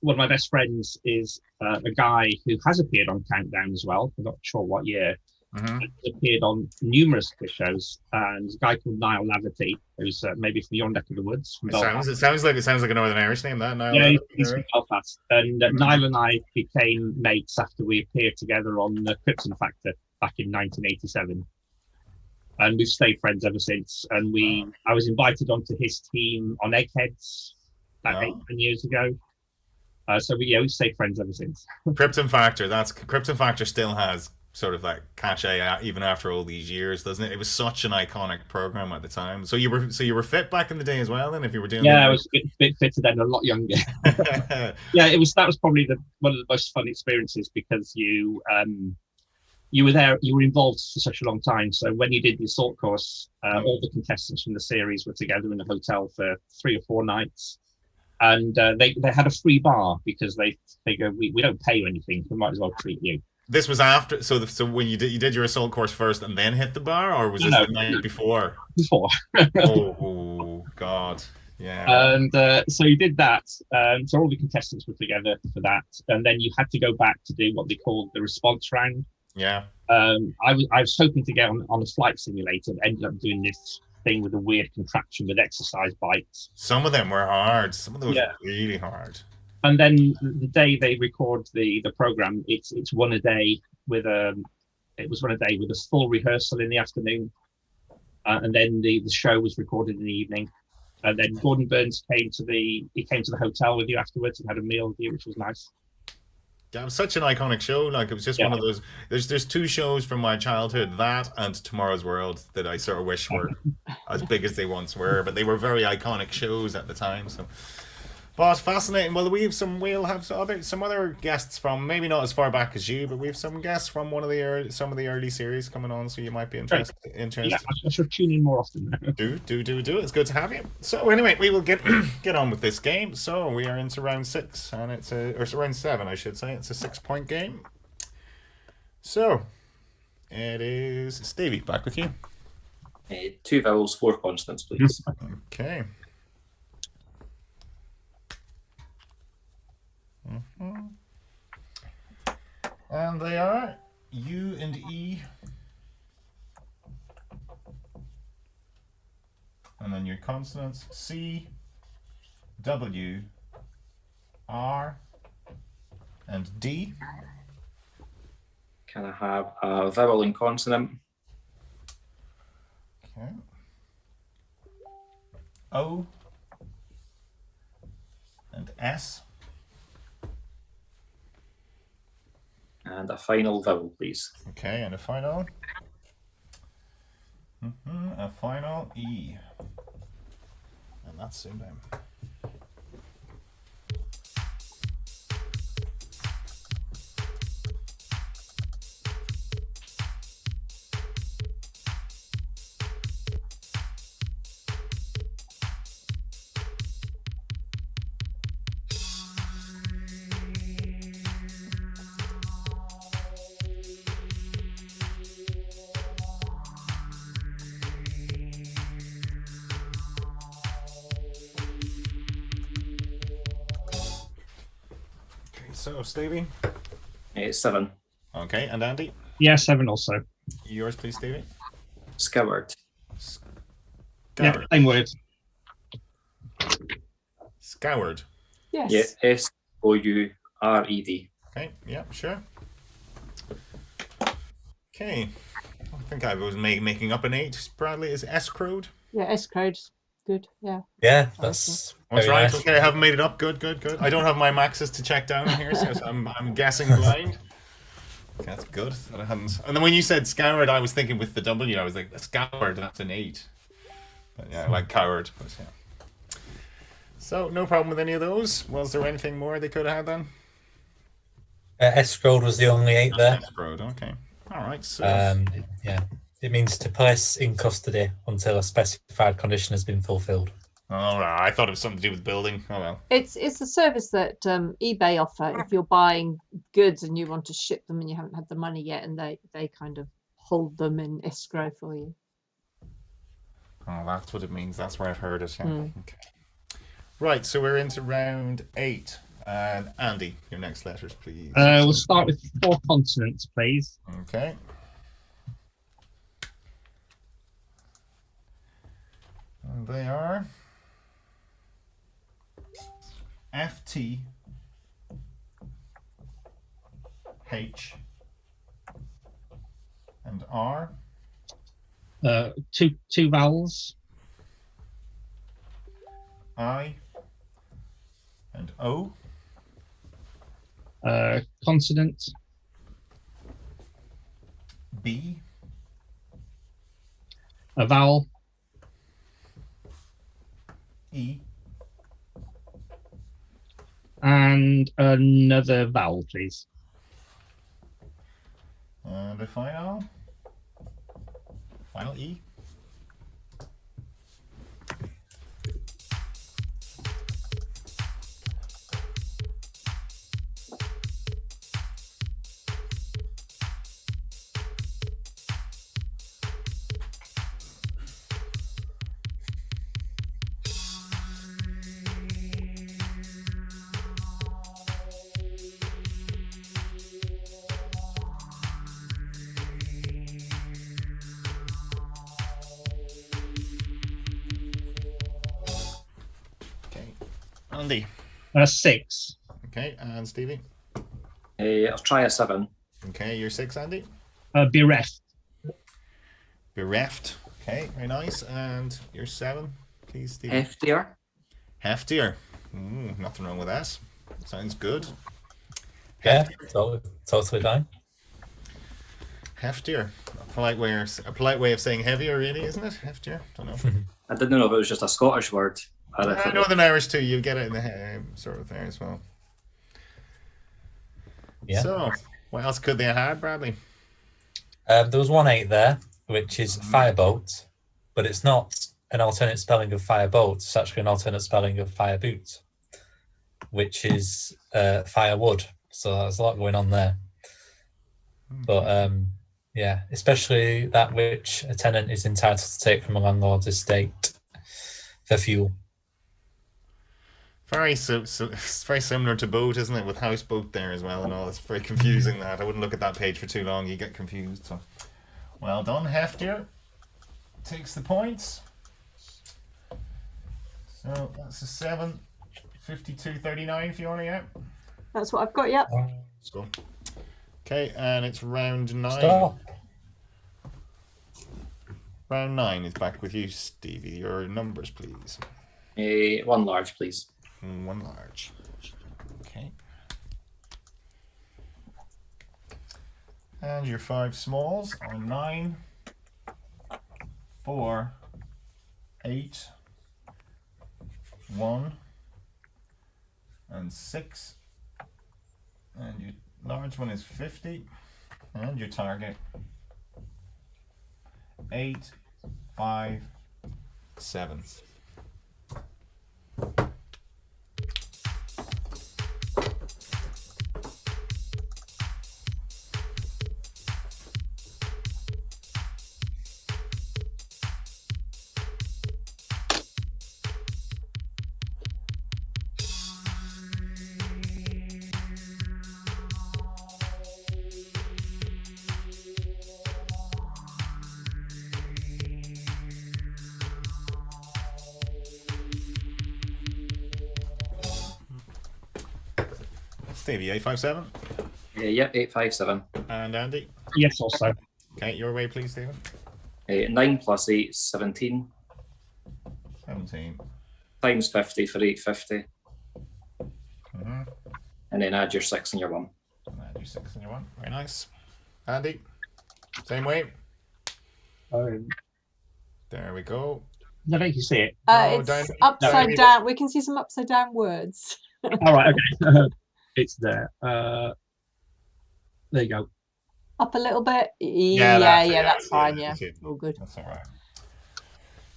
[SPEAKER 6] One of my best friends is a guy who has appeared on Countdown as well. I'm not sure what year.
[SPEAKER 3] Mm-hmm.
[SPEAKER 6] He's appeared on numerous quiz shows, and there's a guy called Niall Laverty, who's maybe from your neck of the woods.
[SPEAKER 3] It sounds like a Northern Irish name. That Niall.
[SPEAKER 6] Yeah, he's from Belfast, and Niall and I became mates after we appeared together on the Krypton Factor back in 1987, and we've stayed friends ever since. And I was invited onto his team on Eggheads about 8-10 years ago. So we stayed friends ever since.
[SPEAKER 3] Krypton Factor still has sort of that cachet even after all these years, doesn't it? It was such an iconic program at the time. So you were fit back in the day as well, then, if you were doing.
[SPEAKER 6] Yeah, I was a bit fitter then, a lot younger. Yeah, that was probably one of the most fun experiences because you were there, you were involved for such a long time. So when you did the assault course, all the contestants from the series were together in a hotel for 3 or 4 nights. And they had a free bar because they figure we don't pay you anything, we might as well treat you.
[SPEAKER 3] This was after, so when you did your assault course first and then hit the bar, or was this the night before?
[SPEAKER 6] Before.
[SPEAKER 3] Oh God, yeah.
[SPEAKER 6] And so you did that. So all the contestants were together for that, and then you had to go back to do what they called the response round.
[SPEAKER 3] Yeah.
[SPEAKER 6] I was hoping to get on a flight simulator, but ended up doing this thing with a weird contraption with exercise bikes.
[SPEAKER 3] Some of them were hard. Some of them were really hard.
[SPEAKER 6] And then the day they record the program, it's one a day with a full rehearsal in the afternoon, and then the show was recorded in the evening. And then Gordon Burns came to the hotel with you afterwards and had a meal with you, which was nice.
[SPEAKER 3] Yeah, it was such an iconic show. Like, it was just one of those. There's 2 shows from my childhood, that and Tomorrow's World, that I sort of wish were as big as they once were, but they were very iconic shows at the time. So, but fascinating. Well, we'll have some other guests from, maybe not as far back as you, but we have some guests from some of the early series coming on, so you might be interested.
[SPEAKER 6] Yeah, I should tune in more often.
[SPEAKER 3] Do. It's good to have you. So anyway, we will get on with this game. So we are into round 6, and it's round 7, I should say. It's a 6-point game. So it is Stevie, back with you.
[SPEAKER 2] 2 vowels, 4 consonants, please.
[SPEAKER 3] Okay. And they are U and E. And then your consonants C, W, R, and D.
[SPEAKER 2] Can I have a vowel and consonant?
[SPEAKER 3] Okay. O and S.
[SPEAKER 2] And a final vowel, please.
[SPEAKER 3] Okay, and a final. A final E. And that's ZoomDown. So, Stevie?
[SPEAKER 2] 7.
[SPEAKER 3] Okay, and Andy?
[SPEAKER 6] Yeah, 7 also.
[SPEAKER 3] Yours, please, Stevie?
[SPEAKER 2] Scoured.
[SPEAKER 6] Yeah, same word.
[SPEAKER 3] Scoured.
[SPEAKER 4] Yes.
[SPEAKER 2] Yeah, S-O-U-R-E-D.
[SPEAKER 3] Okay, yeah, sure. Okay. I think I was making up an 8. Bradley, is S-crowed?
[SPEAKER 4] Yeah, S-crowed. Good, yeah.
[SPEAKER 5] Yeah, that's
[SPEAKER 3] right.
[SPEAKER 5] nice.
[SPEAKER 3] Okay, I haven't made it up. Good. I don't have my maxes to check down here, so I'm guessing blind. Okay, that's good. That I hadn't. And then when you said scoured, I was thinking with the W. I was like, scoured. That's an 8. But yeah, like coward. But yeah. So no problem with any of those. Was there anything more they could have had then?
[SPEAKER 5] S-crowed was the only 8 there.
[SPEAKER 3] S-crowed. Okay. All right. So
[SPEAKER 5] yeah. It means to place in custody until a specified condition has been fulfilled.
[SPEAKER 3] All right. I thought it was something to do with building. Oh well.
[SPEAKER 4] It's a service that eBay offer if you're buying goods and you want to ship them and you haven't had the money yet, and they kind of hold them in escrow for you.
[SPEAKER 3] Oh, that's what it means. That's where I've heard it. Yeah. Okay. Right. So we're into round 8. And Andy, your next letters, please.
[SPEAKER 6] We'll start with 4 consonants, please.
[SPEAKER 3] Okay. And they are F, T, H, and R.
[SPEAKER 6] 2 vowels.
[SPEAKER 3] I and O.
[SPEAKER 6] Consonant.
[SPEAKER 3] B.
[SPEAKER 6] A vowel.
[SPEAKER 3] E.
[SPEAKER 6] And another vowel, please.
[SPEAKER 3] And the final E. Andy.
[SPEAKER 6] 6.
[SPEAKER 3] Okay, and Stevie.
[SPEAKER 2] I'll try a 7.
[SPEAKER 3] Okay, you're 6, Andy.
[SPEAKER 6] Bereft.
[SPEAKER 3] Bereft. Okay, very nice. And you're 7, please, Stevie.
[SPEAKER 2] Heftier.
[SPEAKER 3] Heftier. Nothing wrong with that. Sounds good.
[SPEAKER 5] Yeah, totally fine.
[SPEAKER 3] Heftier. A polite way of saying heavier, really, isn't it? Heftier. Don't know.
[SPEAKER 2] I didn't know if it was just a Scottish word.
[SPEAKER 3] Northern Irish too. You get it in the sort of there as well.
[SPEAKER 5] Yeah.
[SPEAKER 3] So, what else could they have had, Bradley?
[SPEAKER 5] There was 1-8 there, which is fireboat, but it's not an alternate spelling of fireboat. It's actually an alternate spelling of fireboot, which is firewood. So there's a lot going on there. But yeah, especially that which a tenant is entitled to take from a landlord's estate for fuel.
[SPEAKER 3] It's very similar to boat, isn't it? With houseboat there as well and all. It's very confusing that. I wouldn't look at that page for too long. You get confused. So, well done, Heftier. Takes the points. So that's a 7. 52-39 if you want to get.
[SPEAKER 4] That's what I've got, yep.
[SPEAKER 3] Let's go. Okay, and it's round 9.
[SPEAKER 5] Stop.
[SPEAKER 3] Round 9 is back with you, Stevie. Your numbers, please.
[SPEAKER 2] 1 large, please.
[SPEAKER 3] 1 large. Okay. And your 5 smalls are 9, 4, 8, 1, and 6. And your large one is 50. And your target 8, 5, 7. Stevie, 857.
[SPEAKER 2] Yep, 857.
[SPEAKER 3] And Andy?
[SPEAKER 6] Yes, also.
[SPEAKER 3] Okay, your way, please, Stephen.
[SPEAKER 2] 9 plus 8 is 17.
[SPEAKER 3] 17.
[SPEAKER 2] Times 50 for 850.
[SPEAKER 3] Mm-hmm.
[SPEAKER 2] And then add your 6 and your 1.
[SPEAKER 3] Add your 6 and your 1. Very nice. Andy? Same way. There we go.
[SPEAKER 6] I think you see it.
[SPEAKER 4] It's
[SPEAKER 3] down-
[SPEAKER 4] upside down. We can see some upside down words.
[SPEAKER 6] All right, okay. It's there. There you go.
[SPEAKER 4] Up a little bit.
[SPEAKER 3] Yeah,
[SPEAKER 4] That's fine. Yeah,
[SPEAKER 3] that's it.
[SPEAKER 4] all good.
[SPEAKER 3] That's all right.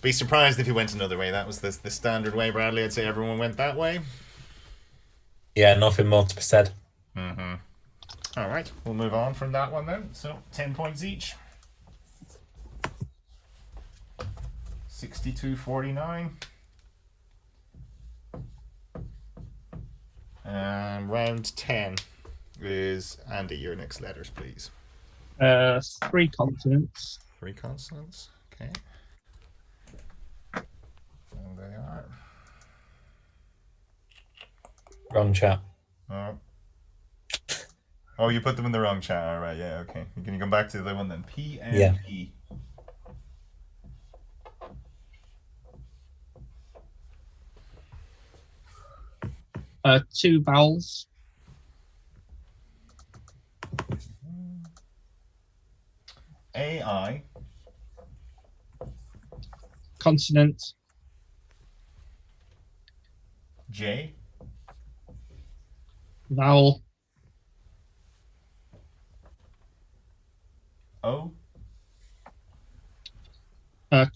[SPEAKER 3] Be surprised if you went another way. That was the standard way, Bradley. I'd say everyone went that way.
[SPEAKER 5] Yeah, nothing more to be said.
[SPEAKER 3] Mm-hmm. All right, we'll move on from that one then. So 10 points each. 62-49. And round 10 is Andy. Your next letters, please.
[SPEAKER 6] 3 consonants.
[SPEAKER 3] 3 consonants. Okay. And they are.
[SPEAKER 5] Wrong chat.
[SPEAKER 3] Oh, you put them in the wrong chat. All right. Yeah. Okay. Can you come back to the other one then? P and
[SPEAKER 5] Yeah.
[SPEAKER 3] E.
[SPEAKER 6] Two vowels.
[SPEAKER 3] AI.
[SPEAKER 6] Consonant.
[SPEAKER 3] J.
[SPEAKER 6] Vowel.
[SPEAKER 3] O.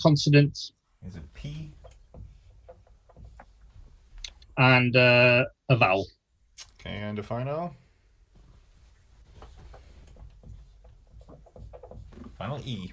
[SPEAKER 6] Consonant.
[SPEAKER 3] Is it P?
[SPEAKER 6] And a vowel.
[SPEAKER 3] Okay, and the final. Final E.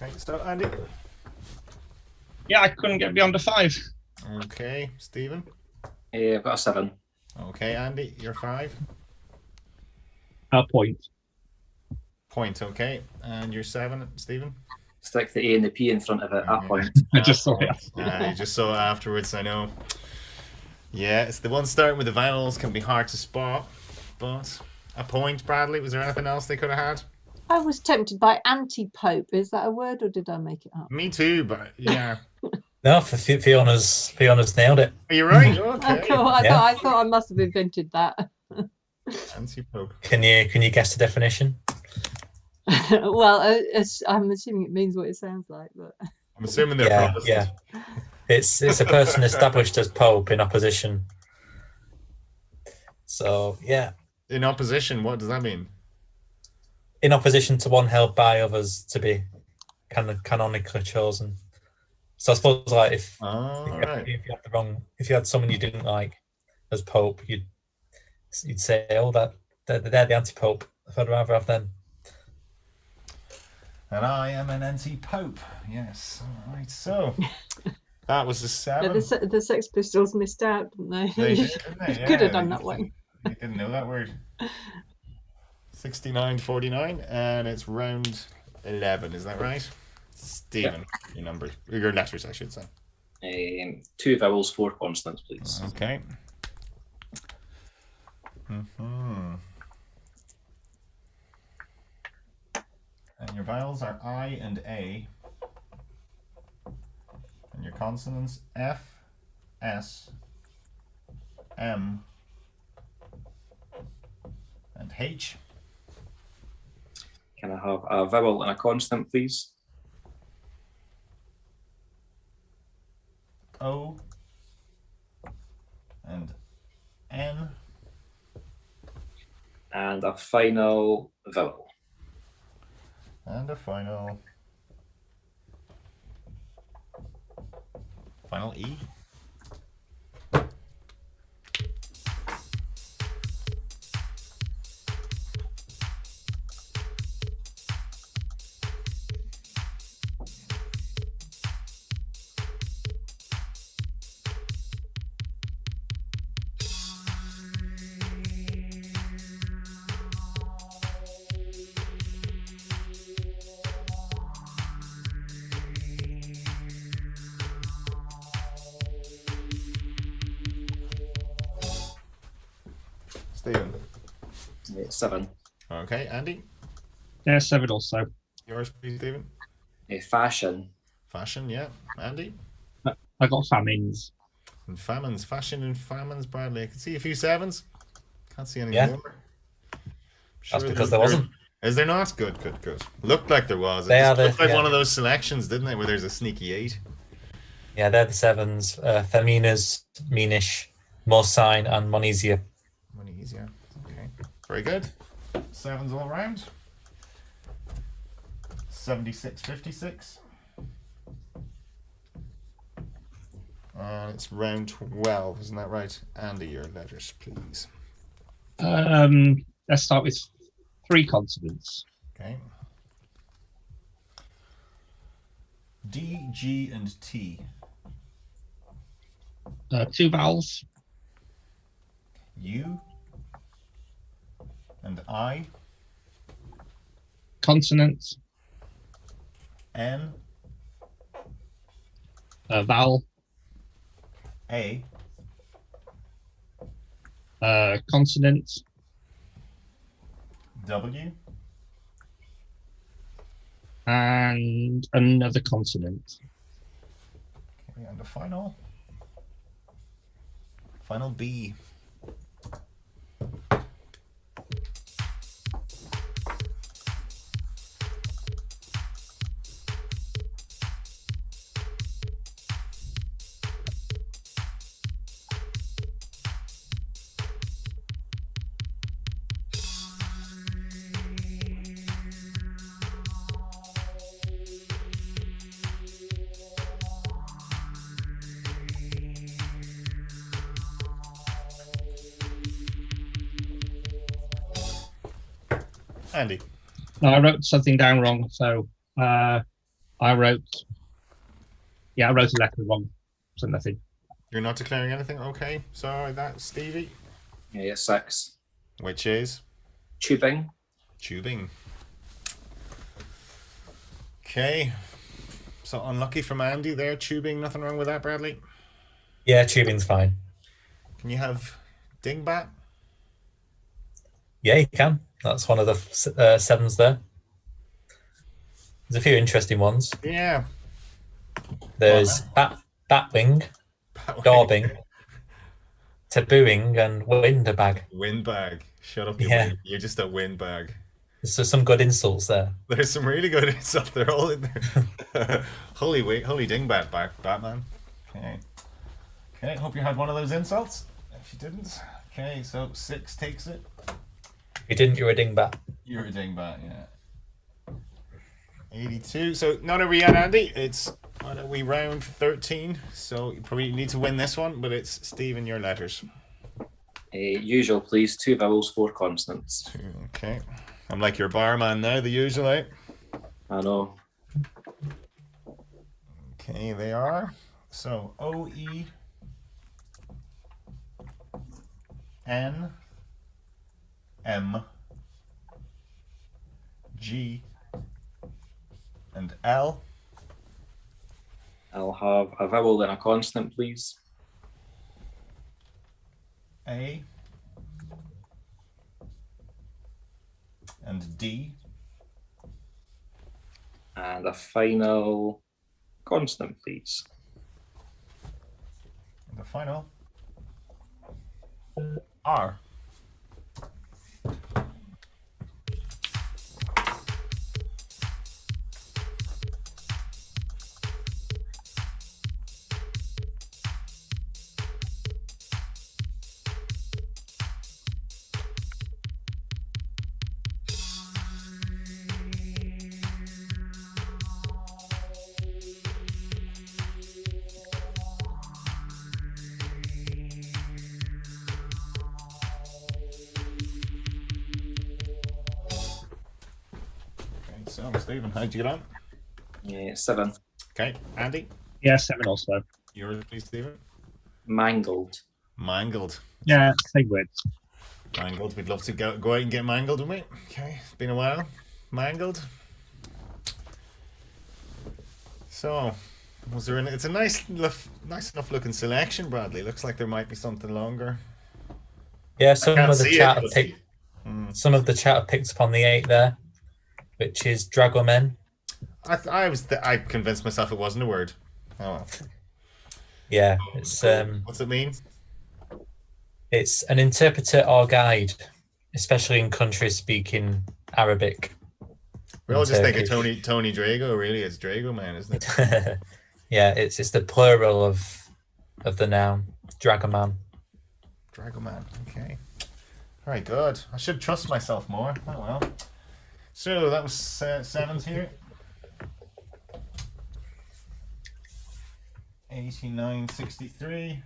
[SPEAKER 3] Okay, start Andy.
[SPEAKER 6] Yeah, I couldn't get beyond a 5.
[SPEAKER 3] Okay, Stephen.
[SPEAKER 2] I've got a 7.
[SPEAKER 3] Okay, Andy, you're 5.
[SPEAKER 6] A point.
[SPEAKER 3] Point, okay. And you're 7, Stephen.
[SPEAKER 2] Stick the A and the P in front of it. A point.
[SPEAKER 6] I just saw it.
[SPEAKER 3] You just saw it afterwards, I know. Yeah, it's the one starting with the vowels can be hard to spot, but a point, Bradley. Was there anything else they could have had?
[SPEAKER 4] I was tempted by anti-pope. Is that a word, or did I make it up?
[SPEAKER 3] Me too, but yeah.
[SPEAKER 5] No, Fiona's nailed it.
[SPEAKER 3] Are you right?
[SPEAKER 4] Oh,
[SPEAKER 3] Okay.
[SPEAKER 4] cool. I
[SPEAKER 5] Yeah.
[SPEAKER 4] thought I must have invented that.
[SPEAKER 3] Anti-pope.
[SPEAKER 5] Can you guess the definition?
[SPEAKER 4] Well, I'm assuming it means what it sounds like, but
[SPEAKER 3] I'm assuming they're
[SPEAKER 5] Yeah,
[SPEAKER 3] Protestant.
[SPEAKER 5] yeah. It's a person established as pope in opposition. So yeah,
[SPEAKER 3] In opposition, what does that mean?
[SPEAKER 5] in opposition to one held by others to be kind of canonically chosen. So I suppose like if
[SPEAKER 3] Right.
[SPEAKER 5] if you had someone you didn't like as pope, you'd say, oh, that they're the anti-pope. I'd rather have them.
[SPEAKER 3] And I am an anti-pope. Yes. All right. So that was the 7.
[SPEAKER 4] the Sex Pistols missed out, didn't they?
[SPEAKER 3] They did, didn't they?
[SPEAKER 4] Could
[SPEAKER 3] Yeah,
[SPEAKER 4] have done
[SPEAKER 3] they
[SPEAKER 4] that one.
[SPEAKER 3] You didn't know that word. 69-49, and it's round 11. Is that right? Stephen, your letters, I should say.
[SPEAKER 2] 2 vowels, 4 consonants, please.
[SPEAKER 3] Okay. And your vowels are I and A. And your consonants F, S, M, and H.
[SPEAKER 2] Can I have a vowel and a consonant, please?
[SPEAKER 3] O and N.
[SPEAKER 2] And a final vowel.
[SPEAKER 3] And a final E. Stephen.
[SPEAKER 2] 7.
[SPEAKER 3] Okay, Andy.
[SPEAKER 6] Yeah, 7 also.
[SPEAKER 3] Yours, please, Stephen.
[SPEAKER 2] Fashion.
[SPEAKER 3] Fashion, yeah. Andy.
[SPEAKER 6] I got famines.
[SPEAKER 3] And famines, fashion and famines, Bradley. I can see a few 7s. Can't see any
[SPEAKER 5] Yeah.
[SPEAKER 3] more.
[SPEAKER 5] That's because there wasn't.
[SPEAKER 3] Is there not? Good. Looked like there was. It
[SPEAKER 5] They
[SPEAKER 3] just
[SPEAKER 5] are
[SPEAKER 3] looked like
[SPEAKER 5] yeah.
[SPEAKER 3] one of those selections, didn't it? Where there's a sneaky 8.
[SPEAKER 5] Yeah, they're the 7s. Femina's, Meanish, More Sign, and Monisia.
[SPEAKER 3] Money easier. Okay. Very good. 7s all round. 76-56. And it's round 12, isn't that right? Andy, your letters, please.
[SPEAKER 6] Let's start with 3 consonants.
[SPEAKER 3] Okay. D, G, and T.
[SPEAKER 6] 2 vowels.
[SPEAKER 3] U And I.
[SPEAKER 6] Consonant.
[SPEAKER 3] N.
[SPEAKER 6] Vowel.
[SPEAKER 3] A.
[SPEAKER 6] Consonant.
[SPEAKER 3] W.
[SPEAKER 6] And another consonant.
[SPEAKER 3] Okay, and the final B. Andy.
[SPEAKER 6] No, I wrote something down wrong. So I wrote a letter wrong. So nothing.
[SPEAKER 3] You're not declaring anything? Okay. So that's Stevie.
[SPEAKER 2] Yeah, 6.
[SPEAKER 3] Which is?
[SPEAKER 2] Tubing.
[SPEAKER 3] Tubing. Okay. So unlucky from Andy there. Tubing, nothing wrong with that, Bradley?
[SPEAKER 5] Yeah, tubing's fine.
[SPEAKER 3] Can you have dingbat?
[SPEAKER 5] Yeah, you can. That's one of the 7s there. There's a few interesting ones.
[SPEAKER 3] Yeah.
[SPEAKER 5] There's batwing, daubing, tabooing, and windbag.
[SPEAKER 3] Windbag. Shut up,
[SPEAKER 5] Yeah.
[SPEAKER 3] You're just a windbag.
[SPEAKER 5] So some good insults there.
[SPEAKER 3] There's some really good stuff. They're all in there. holy dingbat, Batman. Okay. Okay, hope you had one of those insults. If you didn't. Okay, so 6 takes it.
[SPEAKER 5] If you didn't, you're a dingbat.
[SPEAKER 3] You're a dingbat, yeah. 82. So not over yet, Andy. It's we round 13. So you probably need to win this one, but it's Stephen, your letters.
[SPEAKER 2] Usual, please. 2 vowels, 4 consonants.
[SPEAKER 3] Okay. I'm like your barman now, the usual, eh?
[SPEAKER 2] I know.
[SPEAKER 3] Okay, they are. So O-E N M G and L.
[SPEAKER 2] I'll have a vowel and a consonant, please.
[SPEAKER 3] A and D.
[SPEAKER 2] And a final consonant, please.
[SPEAKER 3] And the final R. So, Stephen, how'd you get on?
[SPEAKER 2] Yeah, 7.
[SPEAKER 3] Okay, Andy,
[SPEAKER 6] Yeah, 7 also.
[SPEAKER 3] yours, please, Stephen.
[SPEAKER 2] Mangled.
[SPEAKER 3] Mangled.
[SPEAKER 6] Yeah, same word.
[SPEAKER 3] Mangled. We'd love to go out and get mangled, wouldn't we? Okay, it's been a while. Mangled. So, was there? It's a nice enough looking selection, Bradley. Looks like there might be something longer.
[SPEAKER 5] Yeah, some
[SPEAKER 3] can't
[SPEAKER 5] of the
[SPEAKER 3] see
[SPEAKER 5] chat
[SPEAKER 3] it,
[SPEAKER 5] have
[SPEAKER 3] but-
[SPEAKER 5] picked. Some of the chat have picked up on the 8 there, which is Dragomen.
[SPEAKER 3] I convinced myself it wasn't a word. Oh well.
[SPEAKER 5] Yeah, it's
[SPEAKER 3] What's it mean?
[SPEAKER 5] It's an interpreter or guide, especially in countries speaking Arabic.
[SPEAKER 3] We all
[SPEAKER 5] and
[SPEAKER 3] just think of
[SPEAKER 5] Turkish.
[SPEAKER 3] Tony Drago. Really, it's Drago Man, isn't it?
[SPEAKER 5] Yeah, it's the plural of the noun, Dragoman.
[SPEAKER 3] Drago Man. Okay. Very good. I should trust myself more. Oh well. So that was 7s here. 89.63.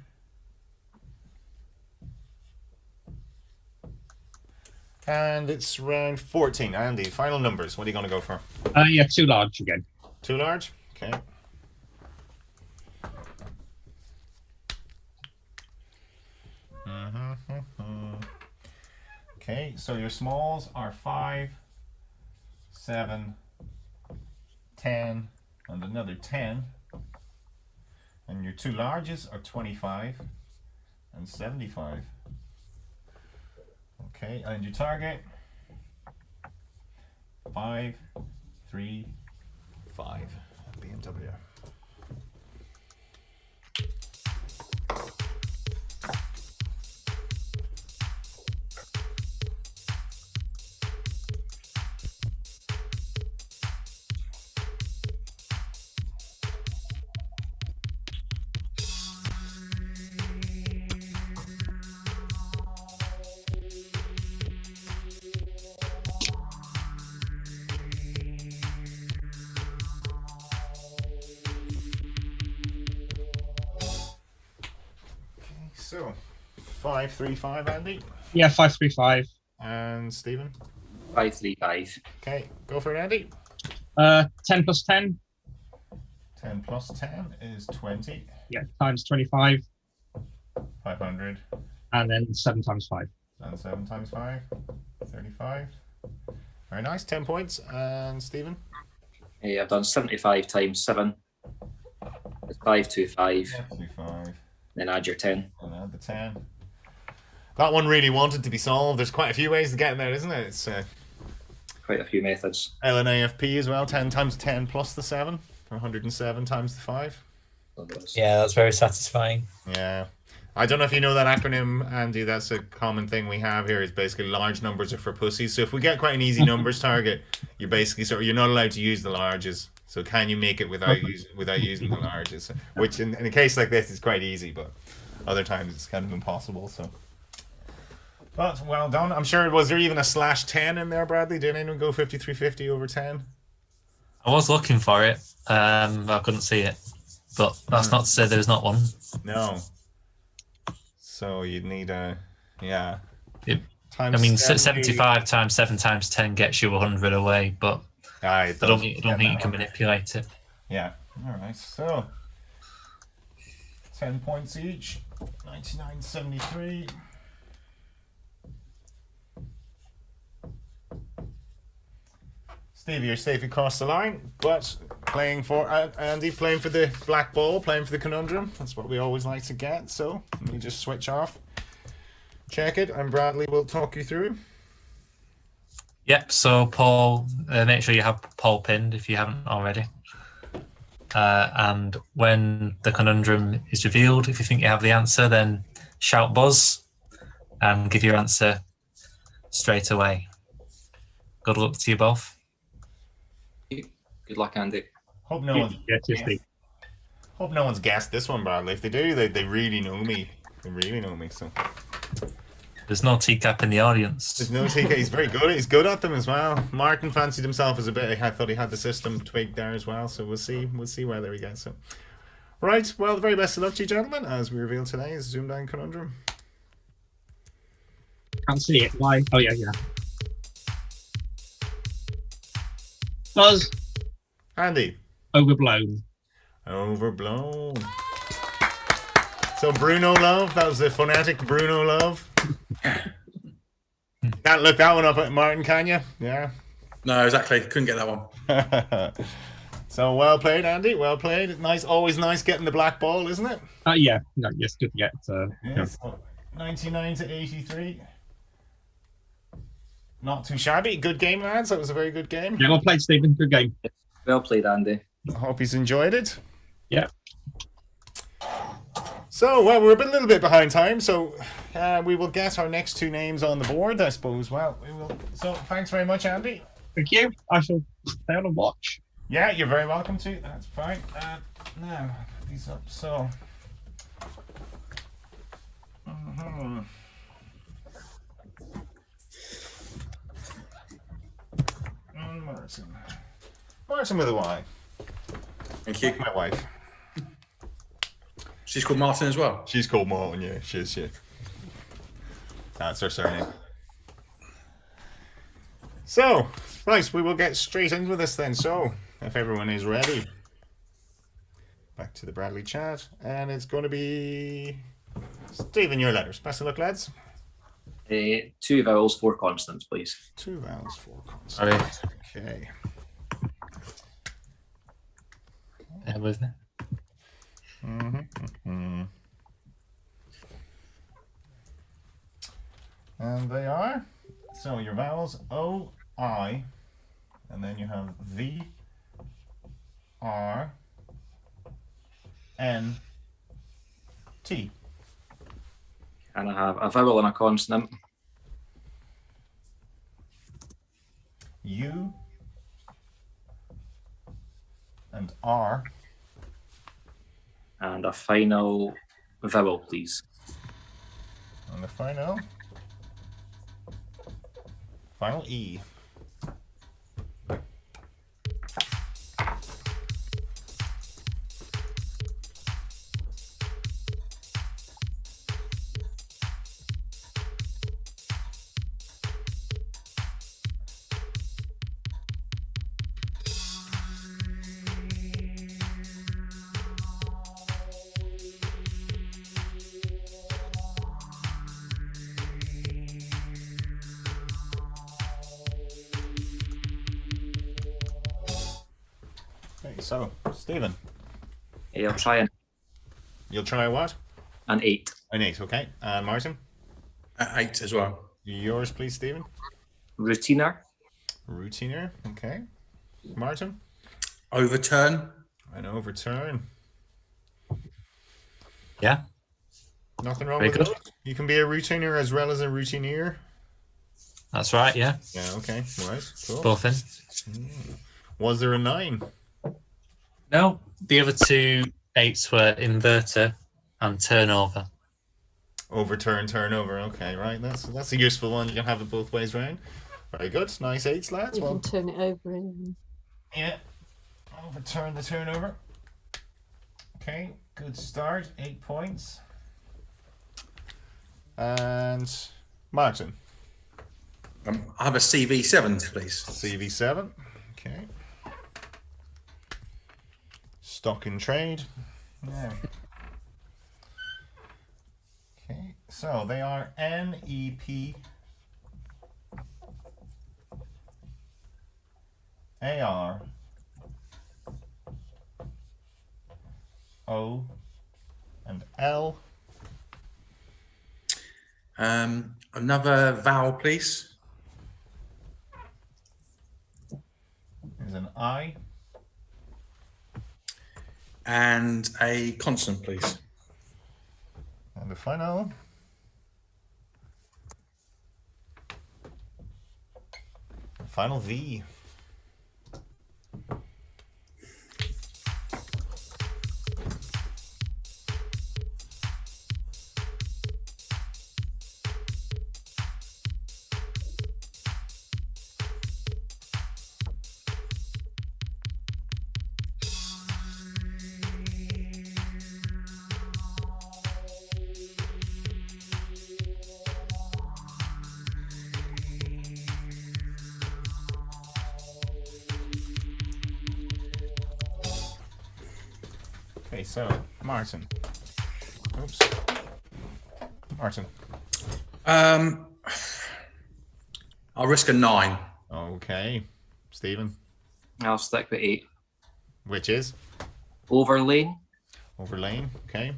[SPEAKER 3] And it's round 14. Andy, final numbers. What are you going to go for?
[SPEAKER 6] Yeah, 2 large again.
[SPEAKER 3] Too large? Okay. Okay, so your smalls are 5, 7, 10, and another 10. And your two larges are 25 and 75. Okay, and your target 5, 3, 5. BMW. So, 5, 3, 5, Andy.
[SPEAKER 6] Yeah, 535.
[SPEAKER 3] And Stephen.
[SPEAKER 2] 535.
[SPEAKER 3] Okay, go for it, Andy.
[SPEAKER 6] 10 plus 10.
[SPEAKER 3] 10 plus 10 is 20.
[SPEAKER 6] Yeah, times 25.
[SPEAKER 3] 500.
[SPEAKER 6] And then 7 times 5.
[SPEAKER 3] And 7 times 5. 35. Very nice. 10 points. And Stephen.
[SPEAKER 2] I've done 75 times 7. It's 525.
[SPEAKER 3] 25.
[SPEAKER 2] Then add your 10.
[SPEAKER 3] And add the 10. That one really wanted to be solved. There's quite a few ways to get there, isn't it? It's
[SPEAKER 2] Quite a few methods.
[SPEAKER 3] LNAFP as well. 10 times 10 plus the 7. 107 times the 5.
[SPEAKER 5] Yeah, that's very satisfying.
[SPEAKER 3] Yeah. I don't know if you know that acronym, Andy. That's a common thing we have here. Is basically large numbers are for pussies. So if we get quite an easy numbers target, you're basically you're not allowed to use the larges. So can you make it without using the larges? Which in a case like this is quite easy, but other times it's kind of impossible. So, but well done. I'm sure. Was there even a /10 in there, Bradley? Did anyone go 5350 over 10?
[SPEAKER 5] I was looking for it, but I couldn't see it. But that's not to say there's not one.
[SPEAKER 3] No. So you'd need a
[SPEAKER 5] I mean, 75 times 7 times 10 gets you 100 away, but I don't think you can manipulate it.
[SPEAKER 3] Yeah. All right. So 10 points each. 99.73. Stevie, you're safe across the line, but playing for Andy, playing for the black ball, playing for the conundrum. That's what we always like to get. So let me just switch off, check it, and Bradley will talk you through.
[SPEAKER 5] Yep. So Paul, make sure you have Paul pinned if you haven't already. And when the conundrum is revealed, if you think you have the answer, then shout buzz and give your answer straight away. Good luck to you both.
[SPEAKER 2] Good luck, Andy.
[SPEAKER 3] Hope no one's
[SPEAKER 6] Steve.
[SPEAKER 3] hope no one's guessed this one, Bradley. If they do, they really know me. They really know me. So
[SPEAKER 5] There's no teacup in the audience.
[SPEAKER 3] there's no TK. He's very good. He's good at them as well. Martyn fancied himself as a bit. I thought he had the system tweaked there as well. So we'll see. We'll see whether we get so. Right. Well, the very best of luck to you, gentlemen, as we reveal today's ZoomDown conundrum.
[SPEAKER 6] Can't see it. Why? Oh, yeah. Buzz.
[SPEAKER 3] Andy.
[SPEAKER 6] Overblown.
[SPEAKER 3] Overblown. So Bruno love. That was the phonetic Bruno love. Can't look that one up at Martyn, can you? Yeah.
[SPEAKER 7] No, exactly. Couldn't get that one.
[SPEAKER 3] So well played, Andy. Well played. Nice. Always nice getting the black ball, isn't it?
[SPEAKER 6] Yeah. No, yes, good to get.
[SPEAKER 3] Yeah, so 99 to 83. Not too shabby. Good game, lads. That was a very good game.
[SPEAKER 6] Yeah, well played, Stephen. Good game.
[SPEAKER 2] Well played, Andy.
[SPEAKER 3] I hope he's enjoyed it.
[SPEAKER 6] Yeah.
[SPEAKER 3] So, well, we're a little bit behind time, so we will get our next two names on the board, I suppose. Well, we will. So, thanks very much, Andy.
[SPEAKER 6] Thank you. I shall stay on and watch.
[SPEAKER 3] Yeah, you're very welcome to. That's fine. Now, I'll put these up. So, Martyn with a Y.
[SPEAKER 7] Thank you.
[SPEAKER 3] Like my wife.
[SPEAKER 7] She's called Martyn as well.
[SPEAKER 3] She's called Martyn, yeah. She is, yeah. That's her surname. So, right, we will get straight into this then. So, if everyone is ready, back to the Bradley chat, and it's going to be Stephen, your letters. Best of luck, lads.
[SPEAKER 2] 2 vowels, 4 consonants, please.
[SPEAKER 3] 2 vowels, 4 consonants.
[SPEAKER 5] Sorry.
[SPEAKER 3] Okay.
[SPEAKER 5] Bear with me.
[SPEAKER 3] And they are. So your vowels O, I, and then you have V, R, N, T.
[SPEAKER 2] And I have a vowel and a consonant.
[SPEAKER 3] U and R.
[SPEAKER 2] And a final vowel, please.
[SPEAKER 3] And the final E. Okay, so Stephen,
[SPEAKER 2] I'll try
[SPEAKER 3] you'll try what?
[SPEAKER 2] an 8.
[SPEAKER 3] An 8, okay. And Martyn,
[SPEAKER 7] 8 as well.
[SPEAKER 3] yours, please, Stephen.
[SPEAKER 2] Routiner.
[SPEAKER 3] Routiner, okay. Martyn,
[SPEAKER 7] Overturn.
[SPEAKER 3] an overturn.
[SPEAKER 5] Yeah.
[SPEAKER 3] Nothing wrong
[SPEAKER 5] Very
[SPEAKER 3] with
[SPEAKER 5] good.
[SPEAKER 3] that. You can be a routiner as well as a routineer.
[SPEAKER 5] That's right. Yeah.
[SPEAKER 3] Yeah, okay, right, cool.
[SPEAKER 5] Both in.
[SPEAKER 3] Was there a 9?
[SPEAKER 5] No, the other 2 8s were inverter and turnover.
[SPEAKER 3] Overturn, turnover. Okay, right. That's a useful one. You can have it both ways round. Very good. Nice 8s, lads.
[SPEAKER 4] You
[SPEAKER 3] Well,
[SPEAKER 4] can turn it over in.
[SPEAKER 3] yeah. Overturn the turnover. Okay, good start. 8 points. And Martyn,
[SPEAKER 7] I have a CV7, please.
[SPEAKER 3] CV7. Okay. Stock in trade. Yeah. Okay, so they are NEP AR O and L.
[SPEAKER 7] Another vowel, please.
[SPEAKER 3] There's an I.
[SPEAKER 7] And a consonant, please.
[SPEAKER 3] And the final. Final V. Okay, so Martyn. Oops. Martyn.
[SPEAKER 7] I'll risk a 9.
[SPEAKER 3] Okay. Stephen.
[SPEAKER 2] I'll stick with 8.
[SPEAKER 3] Which is?
[SPEAKER 2] Overlane.
[SPEAKER 3] Overlane. Okay.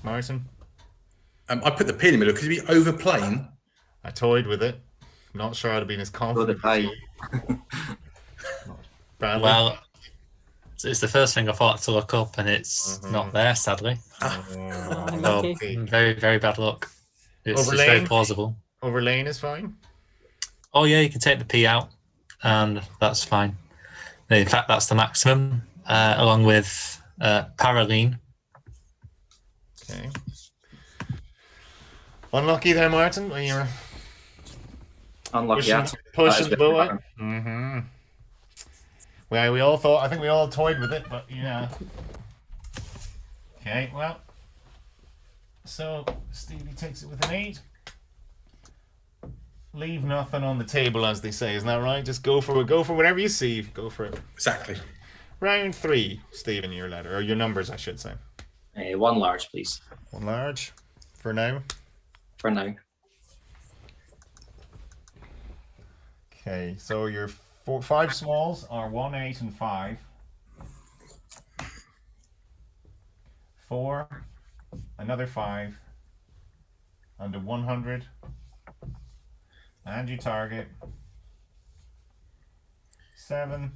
[SPEAKER 3] Martyn.
[SPEAKER 7] I put the P in the middle. Could it be overplane?
[SPEAKER 3] I toyed with it. Not sure I'd have been as confident.
[SPEAKER 2] So did
[SPEAKER 3] as you. Bradley?
[SPEAKER 5] Well, it's the first thing I thought to look up, and it's not there, sadly.
[SPEAKER 3] Oh,
[SPEAKER 5] So,
[SPEAKER 3] okay.
[SPEAKER 5] very, very bad luck. It's
[SPEAKER 3] Overlane?
[SPEAKER 5] very plausible.
[SPEAKER 3] Overlane is fine.
[SPEAKER 5] Oh yeah, you can take the P out, and that's fine. In fact, that's the maximum, along with paraline.
[SPEAKER 3] Okay. Unlucky there, Martyn. When you're
[SPEAKER 2] Unlucky.
[SPEAKER 3] pushing the bow
[SPEAKER 2] better.
[SPEAKER 3] out. Mm-hmm. Well, we all thought. I think we all toyed with it, but yeah. Okay. Well. So Stevie takes it with an 8. Leave nothing on the table, as they say. Isn't that right? Just go for it. Go for whatever you see. Go for it.
[SPEAKER 7] Exactly.
[SPEAKER 3] Round 3, Stephen, your letter, or your numbers, I should say.
[SPEAKER 2] 1 large, please.
[SPEAKER 3] 1 large for now.
[SPEAKER 2] For now.
[SPEAKER 3] Okay, so your 5 smalls are 1, 8, and 5. 4, another 5, and a 100. And you target 7,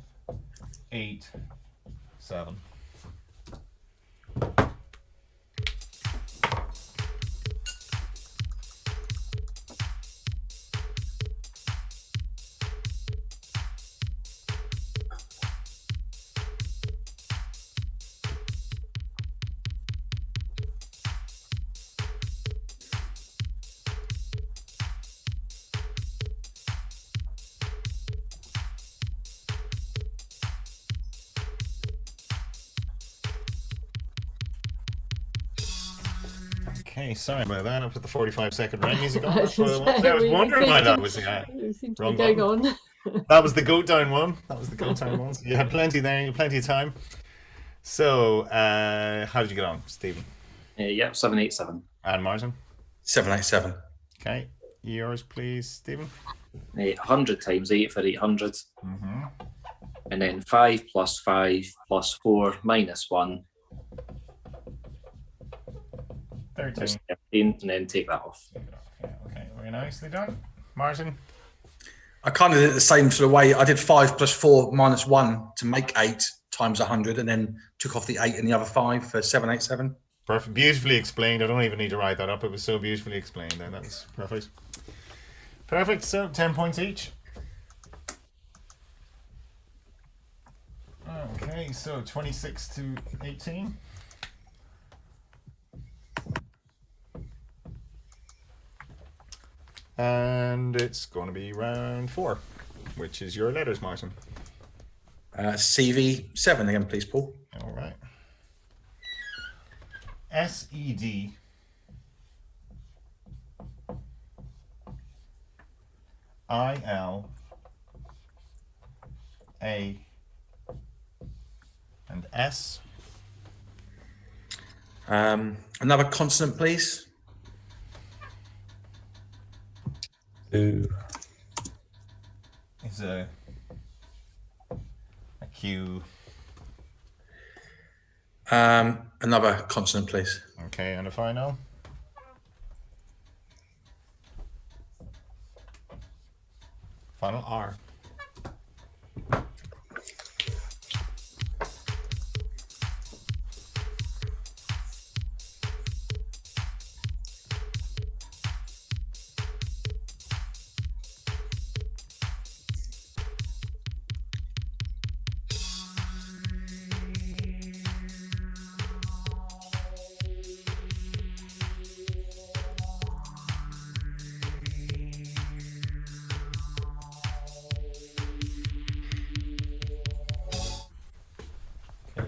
[SPEAKER 3] 8, 7. Okay, sorry about that. I put the 45-second round music on. That's what it was. I was wondering why that was wrong
[SPEAKER 4] going
[SPEAKER 3] button.
[SPEAKER 4] on.
[SPEAKER 3] That was the go down one. So you had plenty there. You had plenty of time. So, how did you get on, Stephen?
[SPEAKER 2] Yeah, 787.
[SPEAKER 3] And Martyn?
[SPEAKER 7] 787.
[SPEAKER 3] Okay, yours, please, Stephen.
[SPEAKER 2] 100 times 8 for 800.
[SPEAKER 3] Mm-hmm.
[SPEAKER 2] And then 5 plus 5 plus 4 minus 1.
[SPEAKER 3] 13.
[SPEAKER 2] That's 13, and then take that off.
[SPEAKER 3] Yeah, okay, very nicely done. Martyn?
[SPEAKER 7] I kind of did it the same sort of way. I did 5 plus 4 minus 1 to make 8 times 100, and then took off the 8 and the other 5 for 787.
[SPEAKER 3] Perfect. Beautifully explained. I don't even need to write that up. It was so beautifully explained then. That was perfect. Perfect. So 10 points each. Okay, so 26 to 18. And it's going to be round 4, which is your letters, Martyn.
[SPEAKER 7] CV7 again, please, Paul.
[SPEAKER 3] All right. SED. IL. A. And S.
[SPEAKER 7] Another consonant, please.
[SPEAKER 5] Ooh.
[SPEAKER 3] Is a Q.
[SPEAKER 7] Another consonant, please.
[SPEAKER 3] Okay, and a final. Final R.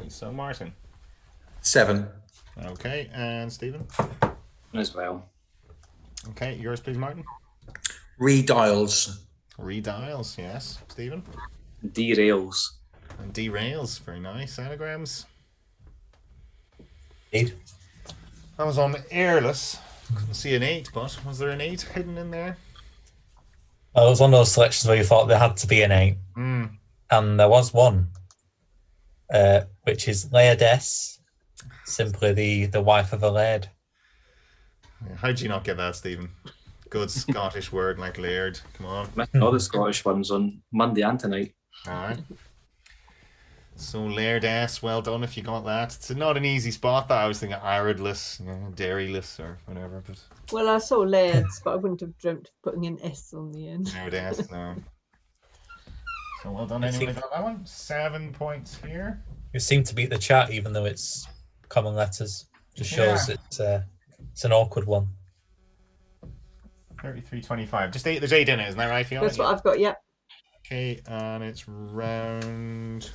[SPEAKER 3] So Martyn.
[SPEAKER 7] 7.
[SPEAKER 3] Okay, and Stephen.
[SPEAKER 2] As well.
[SPEAKER 3] Okay, yours please, Martyn.
[SPEAKER 7] Redials.
[SPEAKER 3] Redials, yes. Stephen.
[SPEAKER 2] Derails.
[SPEAKER 3] And derails, very nice. Anagrams.
[SPEAKER 5] 8.
[SPEAKER 3] That was on airless. Couldn't see an 8, but was there an 8 hidden in there?
[SPEAKER 5] It was one of those selections where you thought there had to be an 8. And there was one, which is Laird-S, simply the wife of a laird.
[SPEAKER 3] How'd you not get that, Stephen? Good Scottish word like laird. Come on.
[SPEAKER 2] Missed all the Scottish ones on Monday and tonight.
[SPEAKER 3] All right. So Laird-S, well done if you got that. It's not an easy spot. That I was thinking aridless, dairyless, or whatever. But
[SPEAKER 4] Well, I saw Laird's, but I wouldn't have dreamt of putting an S on the end.
[SPEAKER 3] Laird-S, no. So well done, anyone who got that one. 7 points here.
[SPEAKER 5] You seem to beat the chat, even though it's common letters. Just shows it's an awkward one.
[SPEAKER 3] 33-25. Just 8. There's 8 in it, isn't that right, Fiona?
[SPEAKER 4] That's what I've got, yeah.
[SPEAKER 3] Okay, and it's round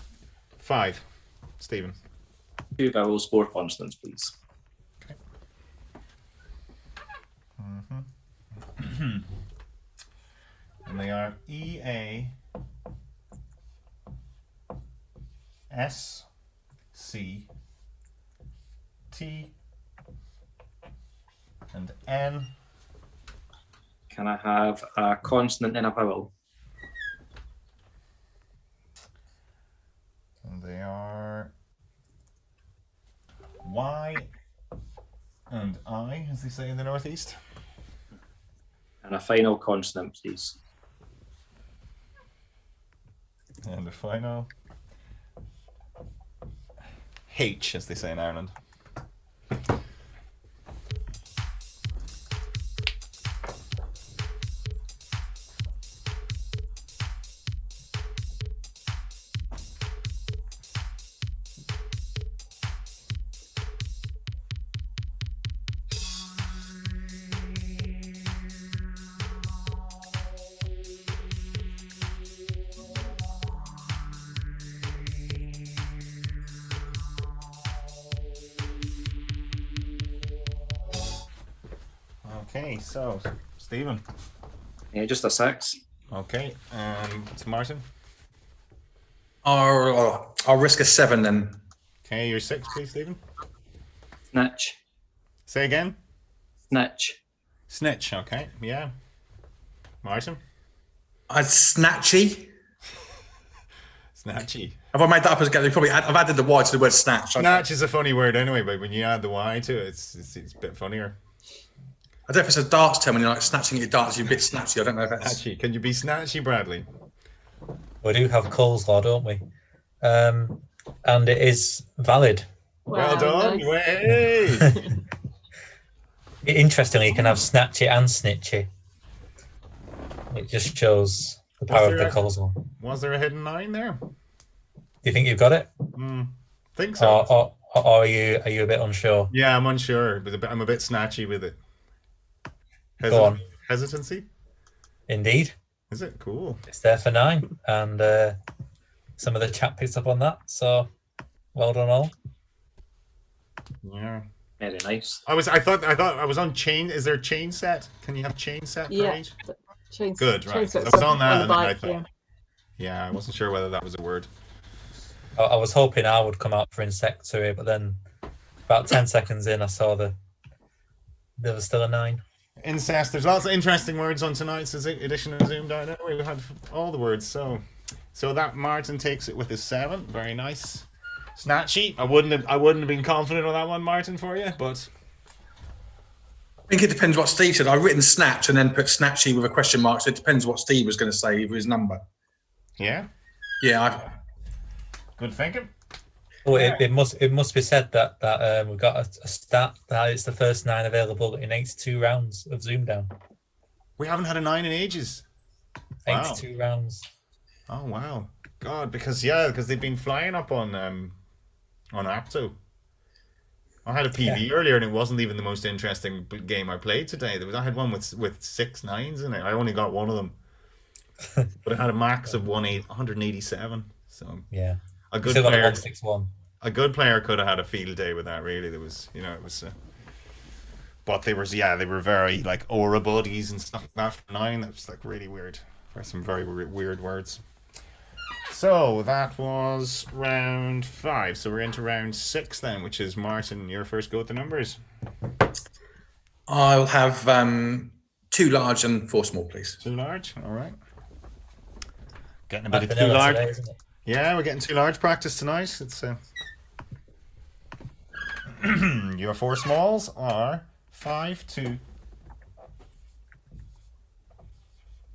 [SPEAKER 3] 5. Stephen.
[SPEAKER 2] 2 vowels, 4 consonants, please.
[SPEAKER 3] Okay. And they are EA, S, C, T, and N.
[SPEAKER 2] Can I have a consonant and a vowel?
[SPEAKER 3] as they say in the Northeast.
[SPEAKER 2] And a final consonant, please.
[SPEAKER 3] And the final H, as they say in Ireland. Okay, so Stephen.
[SPEAKER 2] Yeah, just a 6.
[SPEAKER 3] Okay, to Martyn.
[SPEAKER 7] I'll risk a 7 then.
[SPEAKER 3] Okay, your 6, please, Stephen.
[SPEAKER 2] Snitch.
[SPEAKER 3] Say again.
[SPEAKER 2] Snitch.
[SPEAKER 3] Snitch. Okay, yeah. Martyn.
[SPEAKER 7] I'd snatchy.
[SPEAKER 3] Snatchy.
[SPEAKER 7] Have I made that up as probably? I've added the Y to the word snatch.
[SPEAKER 3] Snatch is a funny word anyway, but when you add the Y to it, it's a bit funnier.
[SPEAKER 7] I don't know if it's a darts term when you're like snatching at your darts, you're a bit snatchy. I don't know if that's.
[SPEAKER 3] Snatchy. Can you be snatchy, Bradley?
[SPEAKER 5] We do have coleslaw, don't we? And it is valid.
[SPEAKER 3] Well done.
[SPEAKER 1] nice.
[SPEAKER 3] Way.
[SPEAKER 5] Interestingly, you can have snatchy and snitchy. It just shows the power of the coleslaw. Do
[SPEAKER 3] Was there a hidden 9 there?
[SPEAKER 5] you think you've got it?
[SPEAKER 3] Think so.
[SPEAKER 5] Or are you a bit unsure?
[SPEAKER 3] Yeah, I'm unsure, but I'm a bit snatchy with it.
[SPEAKER 5] Go on.
[SPEAKER 3] Hesitancy?
[SPEAKER 5] Indeed.
[SPEAKER 3] Is it? Cool.
[SPEAKER 5] It's there for 9. And some of the chat picked up on that. So well done all.
[SPEAKER 3] Yeah.
[SPEAKER 2] Very nice.
[SPEAKER 3] I thought I was on chain. Is there a chain set? Can you have chain set for
[SPEAKER 1] Yeah.
[SPEAKER 3] each?
[SPEAKER 1] Chain-
[SPEAKER 3] Good,
[SPEAKER 1] chain
[SPEAKER 3] right.
[SPEAKER 1] sets
[SPEAKER 3] I was on
[SPEAKER 1] on
[SPEAKER 3] that
[SPEAKER 1] the
[SPEAKER 3] and then I
[SPEAKER 1] bike,
[SPEAKER 3] thought, yeah, I wasn't sure whether that was a word.
[SPEAKER 5] I was hoping I would come out for insectary, but then about 10 seconds in, I saw there was still a 9.
[SPEAKER 3] Incest. There's lots of interesting words on tonight's edition of ZoomDown. Anyway, we had all the words. So that Martyn takes it with his 7. Very nice. Snatchy. I wouldn't have been confident on that one, Martyn, for you, but
[SPEAKER 7] I think it depends what Steve said. I've written snatch and then put snatchy with a question mark. So it depends what Steve was going to say with his number.
[SPEAKER 3] yeah,
[SPEAKER 7] Yeah,
[SPEAKER 3] good thinking.
[SPEAKER 5] Oh, it must be said that we've got a stat that it's the first 9 available in 82 rounds of ZoomDown.
[SPEAKER 3] We haven't had a 9 in ages. Wow.
[SPEAKER 5] 82 rounds.
[SPEAKER 3] Oh wow, God, because they've been flying up on Apto. I had a PV earlier, and it wasn't even the most interesting game I played today. I had one with 6 9s in it. I only got one of them, but it had a max of 187. So
[SPEAKER 5] Yeah.
[SPEAKER 3] a good
[SPEAKER 5] Still got a
[SPEAKER 3] player,
[SPEAKER 5] 161.
[SPEAKER 3] a good player could have had a field day with that. Really, there was, it was. But they were very like aura buddies and stuff like that for 9. That was like really weird. Some very weird words. So that was round 5. So we're into round 6 then, which is Martyn, your first go at the numbers.
[SPEAKER 7] I'll have 2 large and 4 small, please.
[SPEAKER 3] 2 large, all right. Getting a bit of 2
[SPEAKER 5] Vanilla
[SPEAKER 3] large.
[SPEAKER 5] today, isn't it?
[SPEAKER 3] Yeah, we're getting 2 large practice tonight. It's your 4 smalls are 5, 2,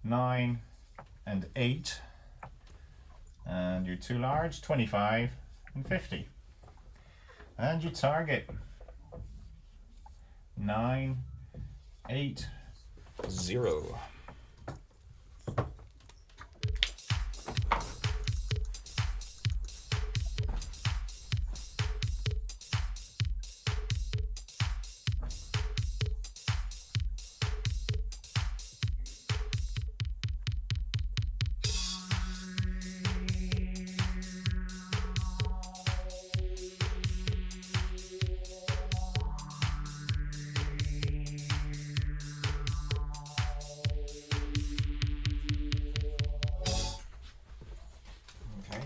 [SPEAKER 3] 9, and 8. And your 2 large, 25 and 50. And your target, 9, 8, 0.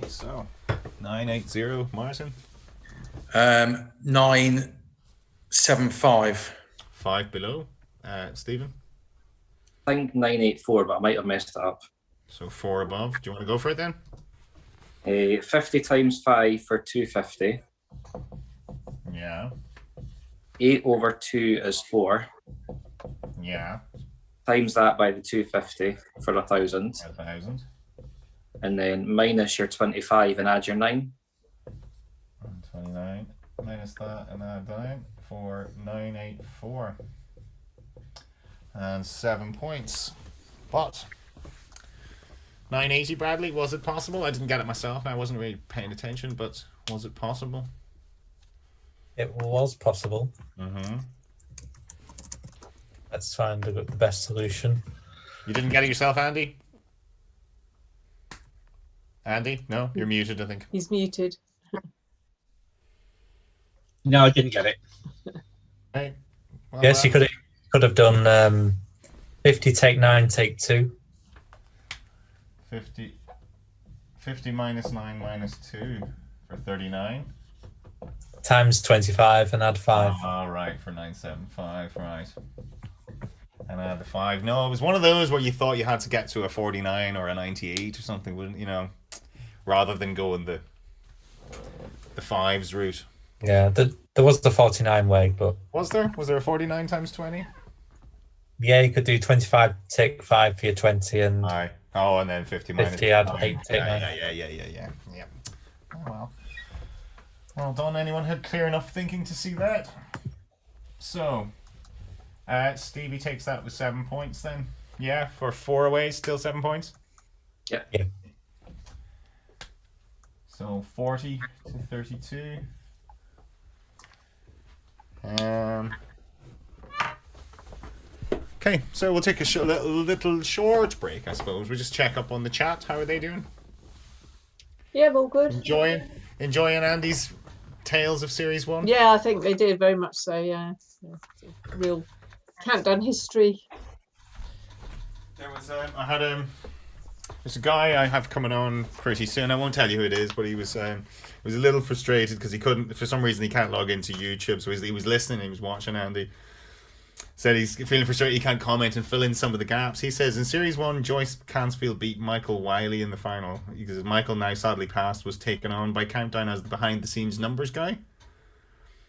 [SPEAKER 3] So 980, Martyn.
[SPEAKER 7] 975.
[SPEAKER 3] 5 below. Stephen.
[SPEAKER 2] I think 984, but I might have messed it up.
[SPEAKER 3] So 4 above. Do you want to go for it then?
[SPEAKER 2] 50 times 5 for 250.
[SPEAKER 3] Yeah.
[SPEAKER 2] 8 over 2 is 4.
[SPEAKER 3] Yeah.
[SPEAKER 2] Times that by the 250 for 1,000.
[SPEAKER 3] 1,000.
[SPEAKER 2] And then minus your 25 and add your 9.
[SPEAKER 3] 29 minus that and add 9 for 984. And 7 points. But 980, Bradley, was it possible? I didn't get it myself. I wasn't really paying attention, but was it possible?
[SPEAKER 5] It was possible.
[SPEAKER 3] Mm-hmm.
[SPEAKER 5] Let's find the best solution.
[SPEAKER 3] You didn't get it yourself, Andy? Andy? No? You're muted, I think.
[SPEAKER 4] He's muted.
[SPEAKER 6] No, I didn't get it.
[SPEAKER 3] Hey. Well,
[SPEAKER 5] Yes, you could have done 50 take 9 take 2.
[SPEAKER 3] 50 minus 9 minus 2 for 39.
[SPEAKER 5] Times 25 and add 5.
[SPEAKER 3] All right, for 975, right. And add the 5. No, it was one of those where you thought you had to get to a 49 or a 98 or something, wouldn't you know, rather than going the 5s route.
[SPEAKER 5] Yeah, there was the 49 way, but...
[SPEAKER 3] Was there? Was there a 49 times 20?
[SPEAKER 5] Yeah, you could do 25 take 5 for your 20 and...
[SPEAKER 3] Aye. Oh, and then 50 minus
[SPEAKER 5] 50 add
[SPEAKER 3] 9.
[SPEAKER 5] 8 take 9.
[SPEAKER 3] Yeah. Oh, well. Well done. Anyone had clear enough thinking to see that? So, Stevie takes that with 7 points then. Yeah, for 4 away, still 7 points?
[SPEAKER 2] Yeah.
[SPEAKER 3] So, 40 to 32. Okay, so we'll take a little short break, I suppose. We'll just check up on the chat. How are they doing?
[SPEAKER 4] Yeah, all good.
[SPEAKER 3] Enjoying Andy's Tales of Series 1?
[SPEAKER 4] Yeah, I think they did very much so. Yeah, it's a real countdown history.
[SPEAKER 3] There was there's a guy I have coming on pretty soon. I won't tell you who it is, but he was a little frustrated because he couldn't, for some reason he can't log into YouTube, so he was listening, he was watching Andy. Said he's feeling frustrated he can't comment and fill in some of the gaps. He says in Series 1, Joyce Cansfield beat Michael Wiley in the final because Michael, now sadly passed, was taken on by Countdown as the behind-the-scenes numbers guy.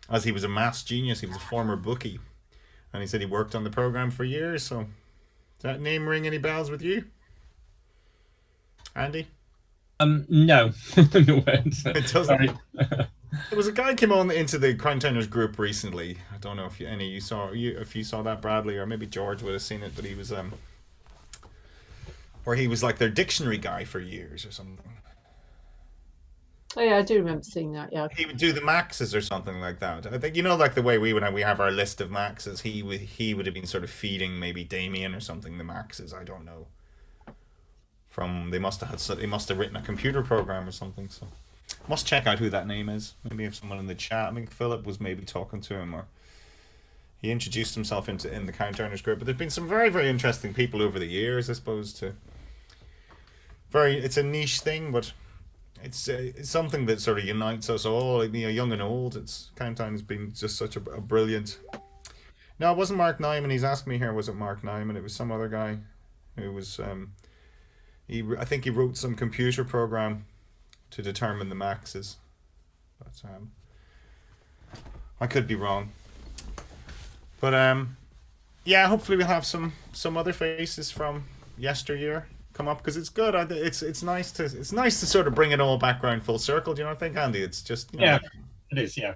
[SPEAKER 3] As he was a maths genius, he was a former bookie. And he said he worked on the program for years, so... Does that name ring any bells with you? Andy?
[SPEAKER 6] No.
[SPEAKER 3] It doesn't. There was a guy came on into the Crowntowners group recently. I don't know if if you saw that, Bradley, or maybe George would have seen it, but he was where he was like their dictionary guy for years or something.
[SPEAKER 4] Oh yeah, I do remember seeing that. Yeah,
[SPEAKER 3] He would do the maxes or something like that. I think like the way we have our list of maxes. He would have been sort of feeding maybe Damien or something the maxes. I don't know. They must have written a computer program or something. So. Must check out who that name is. Maybe if someone in the chat. I think Philip was maybe talking to him, or he introduced himself in the Countdowners group. But there's been some very, very interesting people over the years, I suppose. It's a niche thing, but it's something that sort of unites us all, young and old. Countdown has been just such a brilliant. No, it wasn't Mark Nyman. He's asked me here. Was it Mark Nyman? It was some other guy who was. I think he wrote some computer program to determine the maxes, but I could be wrong. But yeah, hopefully we'll have some other faces from yesteryear come up, because it's good. It's nice to sort of bring it all back around full circle. Do you not think, Andy? It's just
[SPEAKER 6] yeah, it is. Yeah.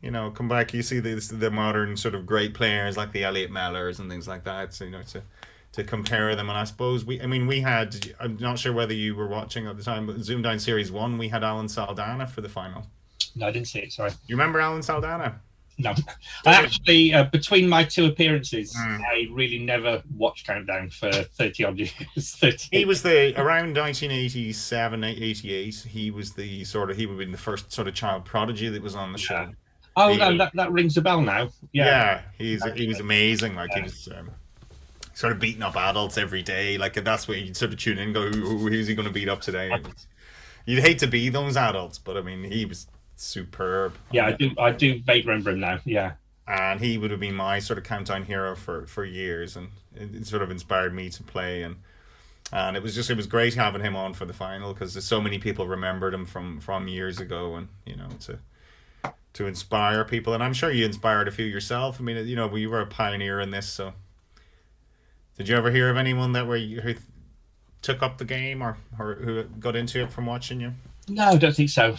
[SPEAKER 3] Come back. You see the modern sort of great players like the Elliot Mellors and things like that. So to compare them, and I suppose we had, I'm not sure whether you were watching at the time, but ZoomDown Series 1 we had Alan Saldana for the final.
[SPEAKER 6] No, I didn't see it, sorry.
[SPEAKER 3] You remember Alan Saldana?
[SPEAKER 6] No. I actually, between my two appearances, I really never watched Countdown for 30 odd years.
[SPEAKER 3] He was around 1987, 88, he would have been the first sort of child prodigy that was on the show.
[SPEAKER 6] Oh, that rings a bell now.
[SPEAKER 3] Yeah, he was amazing. Like, he was sort of beating up adults every day. Like, that's where you'd sort of tune in and go, who's he going to beat up today? You'd hate to be those adults, but I mean, he was superb.
[SPEAKER 6] Yeah, I do vaguely remember him now. Yeah,
[SPEAKER 3] and he would have been my sort of Countdown hero for years, and it sort of inspired me to play, and it was great having him on for the final, because there's so many people remembered him from years ago, and to inspire people, and I'm sure you inspired a few yourself. I mean, you know, you were a pioneer in this. So, did you ever hear of anyone who took up the game or who got into it from watching you?
[SPEAKER 6] No, I don't think so.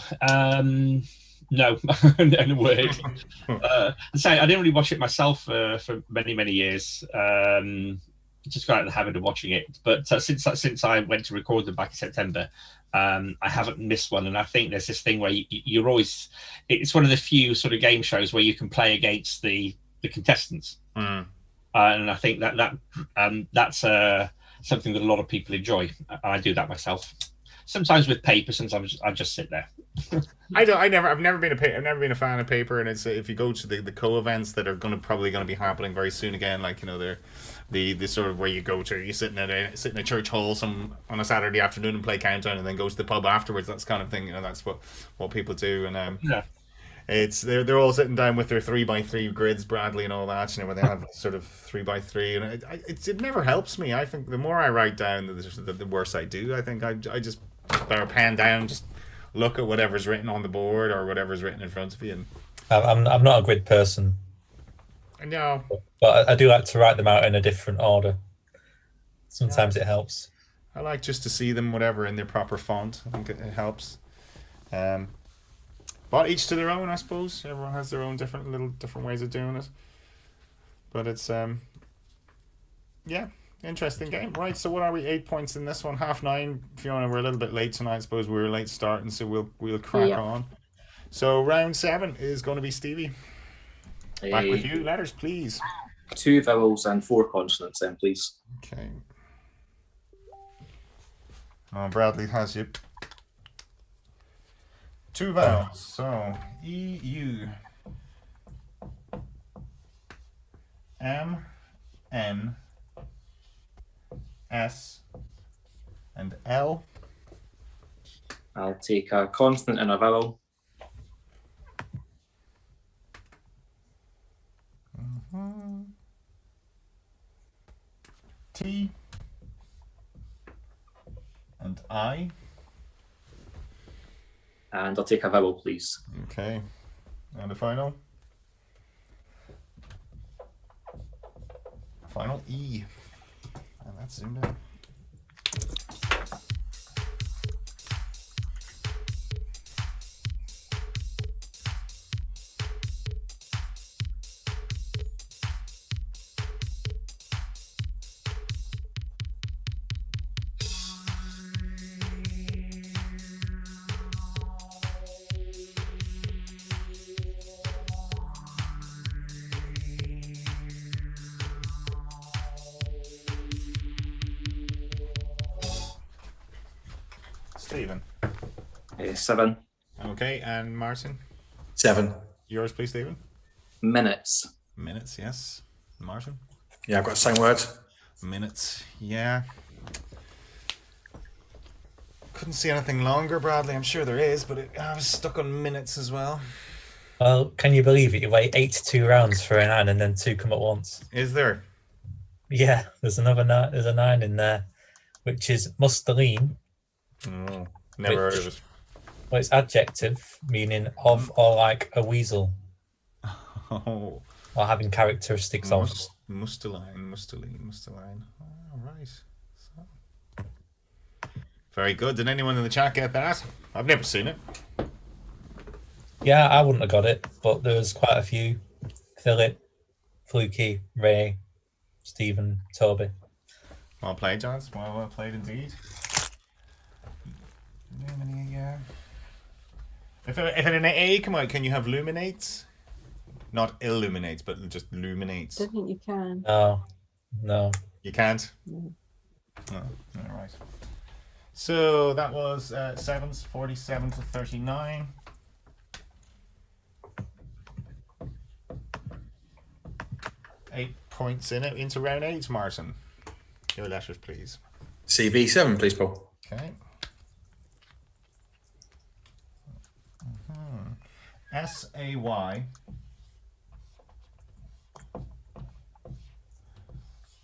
[SPEAKER 6] No, no word. So I didn't really watch it myself for many years. Just got out of the habit of watching it. But since I went to record them back in September, I haven't missed one. And I think there's this thing where you're always. It's one of the few sort of game shows where you can play against the contestants, and I think that's something that a lot of people enjoy. I do that myself. Sometimes with paper, sometimes I just sit there.
[SPEAKER 3] I've never been a fan of paper, and it's if you go to the co-events that are probably going to be happening very soon again, like, you know, the sort of where you sit in a church hall on a Saturday afternoon and play Countdown, and then go to the pub afterwards. That's kind of thing, you know. That's what people do, and
[SPEAKER 6] Yeah.
[SPEAKER 3] It's they're all sitting down with their 3x3 grids, Bradley, and all that, you know, where they have sort of 3x3, and it never helps me. I think the more I write down, the worse I do. I think I just better pen down, just look at whatever's written on the board or whatever's written in front of you. And
[SPEAKER 5] I'm not a grid person.
[SPEAKER 3] No,
[SPEAKER 5] but I do like to write them out in a different order. Sometimes it helps.
[SPEAKER 3] I like just to see them, whatever, in their proper font. I think it helps. But each to their own, I suppose. Everyone has their own different ways of doing it. But it's interesting game. Right, so what are we? 8 points in this one. 9:30. Fiona, we're a little bit late tonight. I suppose we were late starting, so we'll crack on. So round 7 is going to be Stevie. Back with you. Letters, please.
[SPEAKER 2] 2 vowels and 4 consonants, then, please.
[SPEAKER 3] Okay. Bradley has you. 2 vowels. So E, U, M, N, S, and L.
[SPEAKER 2] I'll take a consonant and a vowel.
[SPEAKER 3] T and I.
[SPEAKER 2] And I'll take a vowel, please.
[SPEAKER 3] Okay. And the final E. And that's zoomed in. Stephen.
[SPEAKER 2] 7
[SPEAKER 3] Okay, and Martyn?
[SPEAKER 7] 7.
[SPEAKER 3] Yours, please, Stephen.
[SPEAKER 2] minutes.
[SPEAKER 3] Minutes, yes. Martyn?
[SPEAKER 7] Yeah, I've got the same word.
[SPEAKER 3] Minutes, yeah. Couldn't see anything longer, Bradley. I'm sure there is, but I was stuck on minutes as well.
[SPEAKER 5] Well, can you believe it? You wait 82 rounds for a 9 and then 2 come at once.
[SPEAKER 3] Is there?
[SPEAKER 5] Yeah, there's another 9. There's a 9 in there, which is mustaline.
[SPEAKER 3] Oh, never heard of it.
[SPEAKER 5] Well, it's adjective, meaning of or like a weasel.
[SPEAKER 3] Oh.
[SPEAKER 5] Or having characteristics of.
[SPEAKER 3] Mustaline. All right. So. Very good. Did anyone in the chat get that? I've never seen it.
[SPEAKER 5] Yeah, I wouldn't have got it, but there was quite a few. Philip, Fluky, Ray, Stephen, Toby.
[SPEAKER 3] Well played, Johns. Well played indeed. If an A come out, can you have luminates? Not illuminates, but just luminates.
[SPEAKER 4] I don't think you can.
[SPEAKER 5] No.
[SPEAKER 3] You can't?
[SPEAKER 4] No.
[SPEAKER 3] Oh, all right. So that was 7s, 47 to 39. Eight points in it into round 8, Martyn. Your letters, please.
[SPEAKER 7] CV7, please, Paul.
[SPEAKER 3] Okay. S-A-Y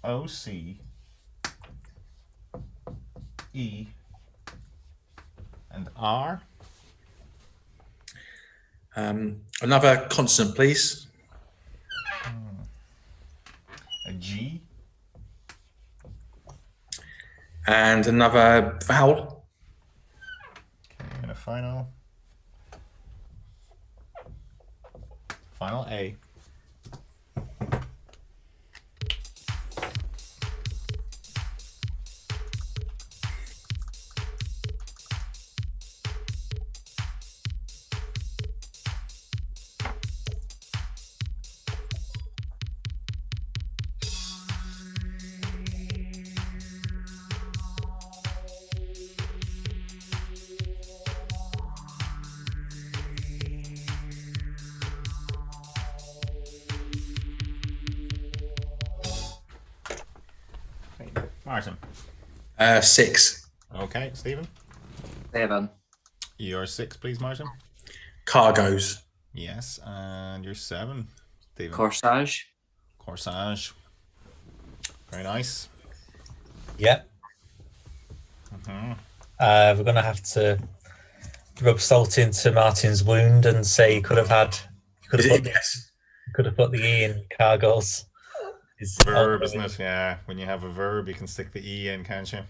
[SPEAKER 3] O-C E and R.
[SPEAKER 7] Another consonant, please.
[SPEAKER 3] A G.
[SPEAKER 7] And another vowel.
[SPEAKER 3] Okay, and a final A. Martyn.
[SPEAKER 7] 6.
[SPEAKER 3] Okay, Stephen.
[SPEAKER 2] 7.
[SPEAKER 3] Your 6, please, Martyn.
[SPEAKER 7] Cargoes.
[SPEAKER 3] Yes, and your 7, Stephen.
[SPEAKER 2] Corsage.
[SPEAKER 3] Corsage. Very nice.
[SPEAKER 5] Yep. We're going to have to rub salt into Martyn's wound and say he could have put the E in cargoes.
[SPEAKER 3] Verb, isn't it? Yeah, when you have a verb, you can stick the E in, can't you?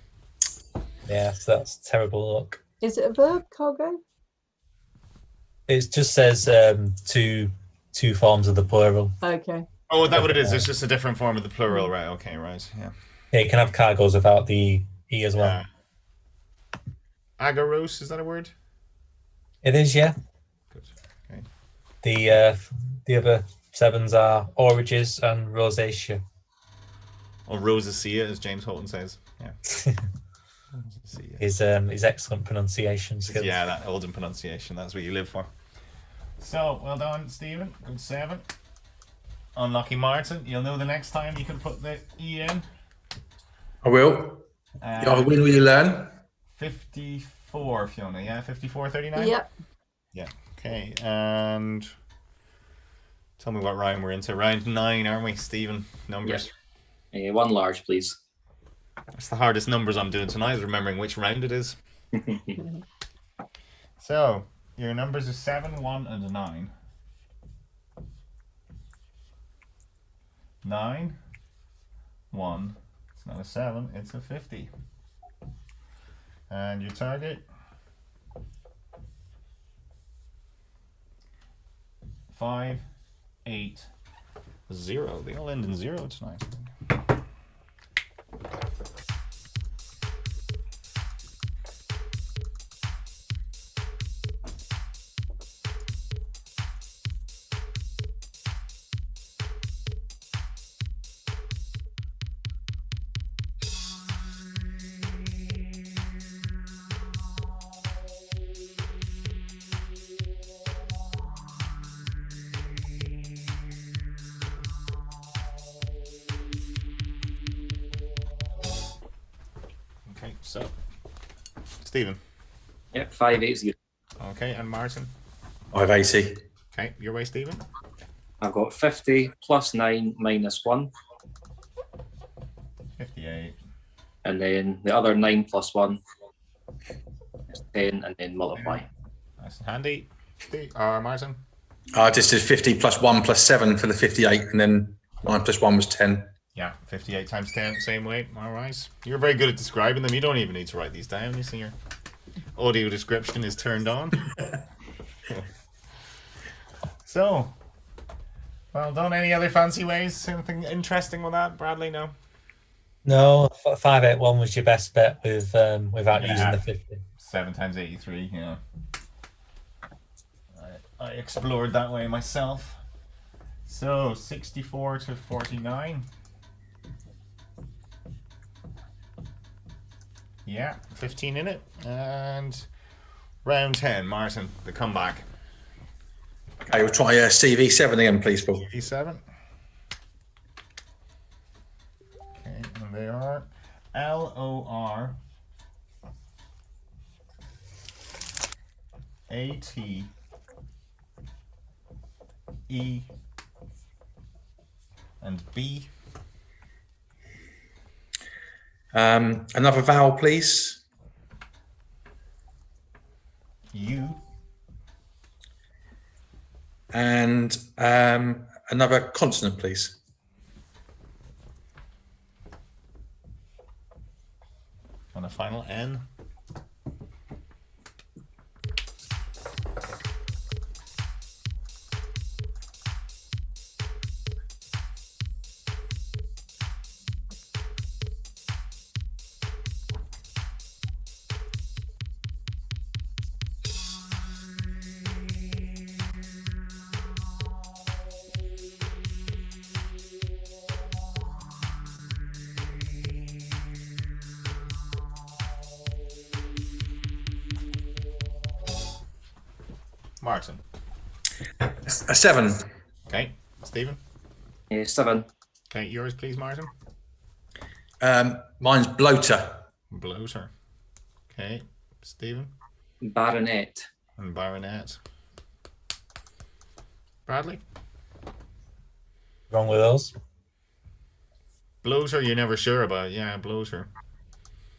[SPEAKER 5] Yeah, so that's terrible luck.
[SPEAKER 4] Is it a verb, cargo?
[SPEAKER 5] It just says two forms of the plural.
[SPEAKER 4] Okay.
[SPEAKER 3] Oh, is that what it is? It's just a different form of the plural, right? Okay, right. Yeah.
[SPEAKER 5] Yeah, you can have cargoes without the E as well.
[SPEAKER 3] Agarose, is that a word?
[SPEAKER 5] It is, yeah.
[SPEAKER 3] Good. Okay.
[SPEAKER 5] The other 7s are oranges and rosacea.
[SPEAKER 3] Or rosacea, as James Holton says. Yeah.
[SPEAKER 5] His excellent pronunciation skills.
[SPEAKER 3] Yeah, that Oldham pronunciation. That's what you live for. So, well done, Stephen. Good 7. Unlucky Martyn. You'll know the next time you can put the E in.
[SPEAKER 7] I will. You either win or you learn.
[SPEAKER 3] 54, Fiona. Yeah, 54-39?
[SPEAKER 4] Yep.
[SPEAKER 3] Yeah. Okay, and tell me what round we're into. Round 9, aren't we, Stephen? Numbers.
[SPEAKER 2] Yeah. 1 large, please.
[SPEAKER 3] That's the hardest numbers I'm doing tonight, is remembering which round it is. So, your numbers are 7, 1, and 9. 9, 1. It's not a 7, it's a 50. And your target? 5, 8, 0. They all end in 0 tonight. So, Stephen.
[SPEAKER 2] Yep, 580.
[SPEAKER 3] Okay, and Martyn.
[SPEAKER 7] 580.
[SPEAKER 3] Okay, your way, Stephen.
[SPEAKER 2] I've got 50 plus 9 minus 1.
[SPEAKER 3] 58.
[SPEAKER 2] And then the other 9 plus 1 is 10, and then multiply.
[SPEAKER 3] Nice and handy. Martyn.
[SPEAKER 7] I just did 50 plus 1 plus 7 for the 58, and then 9 plus 1 was 10.
[SPEAKER 3] Yeah, 58 times 10, same way. All right. You're very good at describing them. You don't even need to write these down. You see your audio description is turned on. So, well done. Any other fancy ways? Anything interesting with that, Bradley? No?
[SPEAKER 5] No, 581 was your best bet with without using the 50.
[SPEAKER 3] 7 times 83, yeah. I explored that way myself. So, 64 to 49. Yeah, 15 in it. And round 10, Martyn, the comeback.
[SPEAKER 7] Okay, we'll try CV7 again, please, Paul.
[SPEAKER 3] E7. Okay, and they are LOR AT E and B.
[SPEAKER 7] Another vowel, please.
[SPEAKER 3] U
[SPEAKER 7] And another consonant, please.
[SPEAKER 3] And a final N. Martyn.
[SPEAKER 7] A 7.
[SPEAKER 3] Okay. Stephen.
[SPEAKER 2] 7.
[SPEAKER 3] Okay, yours, please, Martyn.
[SPEAKER 7] Mine's bloater.
[SPEAKER 3] Bloater. Okay. Stephen.
[SPEAKER 2] Baronet.
[SPEAKER 3] And baronet. Bradley.
[SPEAKER 5] Wrong with those.
[SPEAKER 3] Bloater, you're never sure about. Yeah, bloater.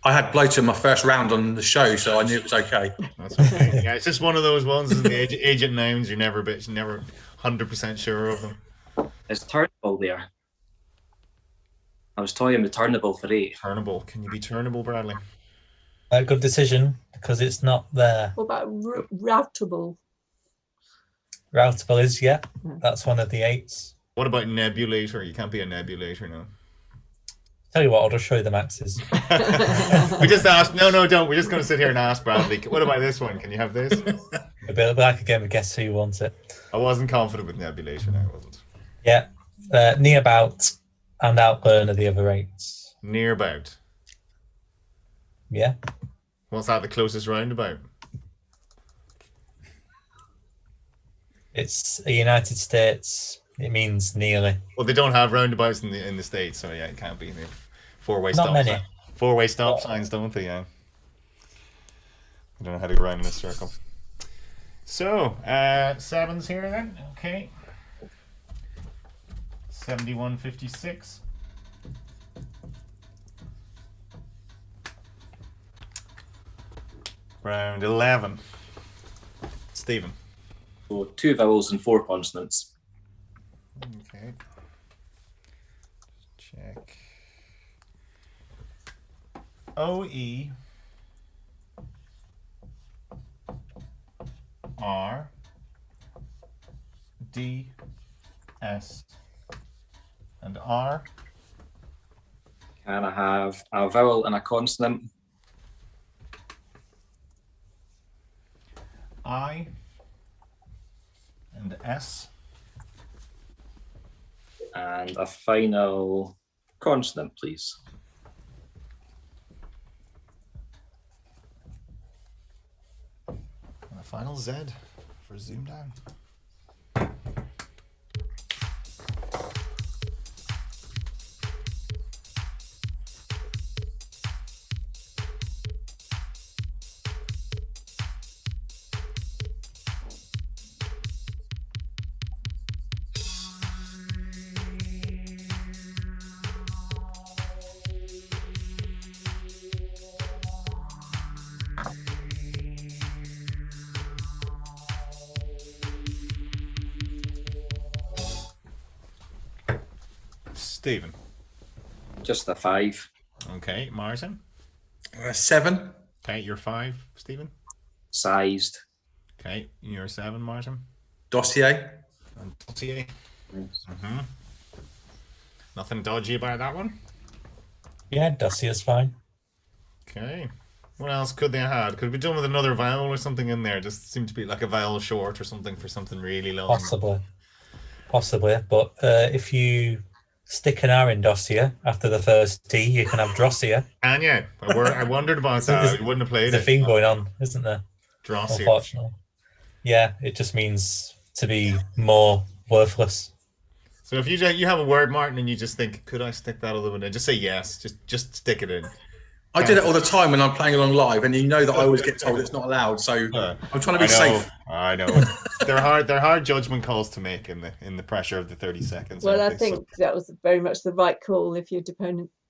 [SPEAKER 7] I had bloater in my first round on the show, so I knew it was okay.
[SPEAKER 3] That's okay. Yeah, it's just one of those ones. Is the agent names. You're never 100% sure of them.
[SPEAKER 2] Is turnable there? I was toying with turnable for 8.
[SPEAKER 3] Turnable. Can you be turnable, Bradley?
[SPEAKER 5] Good decision, because it's not there.
[SPEAKER 4] What about routable?
[SPEAKER 5] Routable is, yeah. That's one of the 8s.
[SPEAKER 3] What about nebulator? You can't be a nebulator, no.
[SPEAKER 5] Tell you what, I'll just show you the maxes.
[SPEAKER 3] We just asked. No, don't. We're just going to sit here and ask Bradley. What about this one? Can you have this?
[SPEAKER 5] A bit like a game of guess who wants it.
[SPEAKER 3] I wasn't confident with nebulation. I wasn't.
[SPEAKER 5] Yeah. Near about and outburn are the other 8s.
[SPEAKER 3] Near about.
[SPEAKER 5] Yeah.
[SPEAKER 3] What's that? The closest roundabout?
[SPEAKER 5] It's a United States. It means nearly.
[SPEAKER 3] Well, they don't have roundabouts in the States, so yeah, it can't be. Four-way
[SPEAKER 5] Not
[SPEAKER 3] stop
[SPEAKER 5] many.
[SPEAKER 3] sign. Four-way stop signs, don't they? Yeah. I don't know how to go around in a circle. So, 7s here then. Okay. 71.56. Round 11. Stephen.
[SPEAKER 2] So 2 vowels and 4 consonants.
[SPEAKER 3] Okay. Check. O-E R D S and R.
[SPEAKER 2] Can I have a vowel and a consonant?
[SPEAKER 3] I and S.
[SPEAKER 2] And a final consonant, please.
[SPEAKER 3] And a final Z for ZoomDown. Stephen.
[SPEAKER 2] Just a 5.
[SPEAKER 3] Okay, Martyn.
[SPEAKER 7] 7.
[SPEAKER 3] Okay, you're 5, Stephen.
[SPEAKER 2] Sized.
[SPEAKER 3] Okay, you're 7, Martyn.
[SPEAKER 7] Dossier.
[SPEAKER 3] And dossier. Nothing dodgy about that one.
[SPEAKER 5] Yeah, Dusty is fine.
[SPEAKER 3] Okay. What else could they have had? Could we done with another vowel or something in there? Just seemed to be like a vowel short or something for something really long.
[SPEAKER 5] Possibly. But if you stick an R in dossier after the first T, you can have drossier.
[SPEAKER 3] And yeah, I wondered about that. We wouldn't have played
[SPEAKER 5] There's
[SPEAKER 3] it.
[SPEAKER 5] a theme going on, isn't there?
[SPEAKER 3] Drossier.
[SPEAKER 5] Unfortunately. Yeah, it just means to be more worthless.
[SPEAKER 3] So if you have a word, Martyn, and you just think, could I stick that other one in? Just say yes. Just stick it in.
[SPEAKER 7] I did it all the time when I'm playing along live, and you know that I always get told it's not allowed. So I'm trying to be safe.
[SPEAKER 3] I know. They're hard judgment calls to make in the pressure of the 30 seconds.
[SPEAKER 4] Well, I
[SPEAKER 3] aren't they?
[SPEAKER 4] think that was very much the right call. If your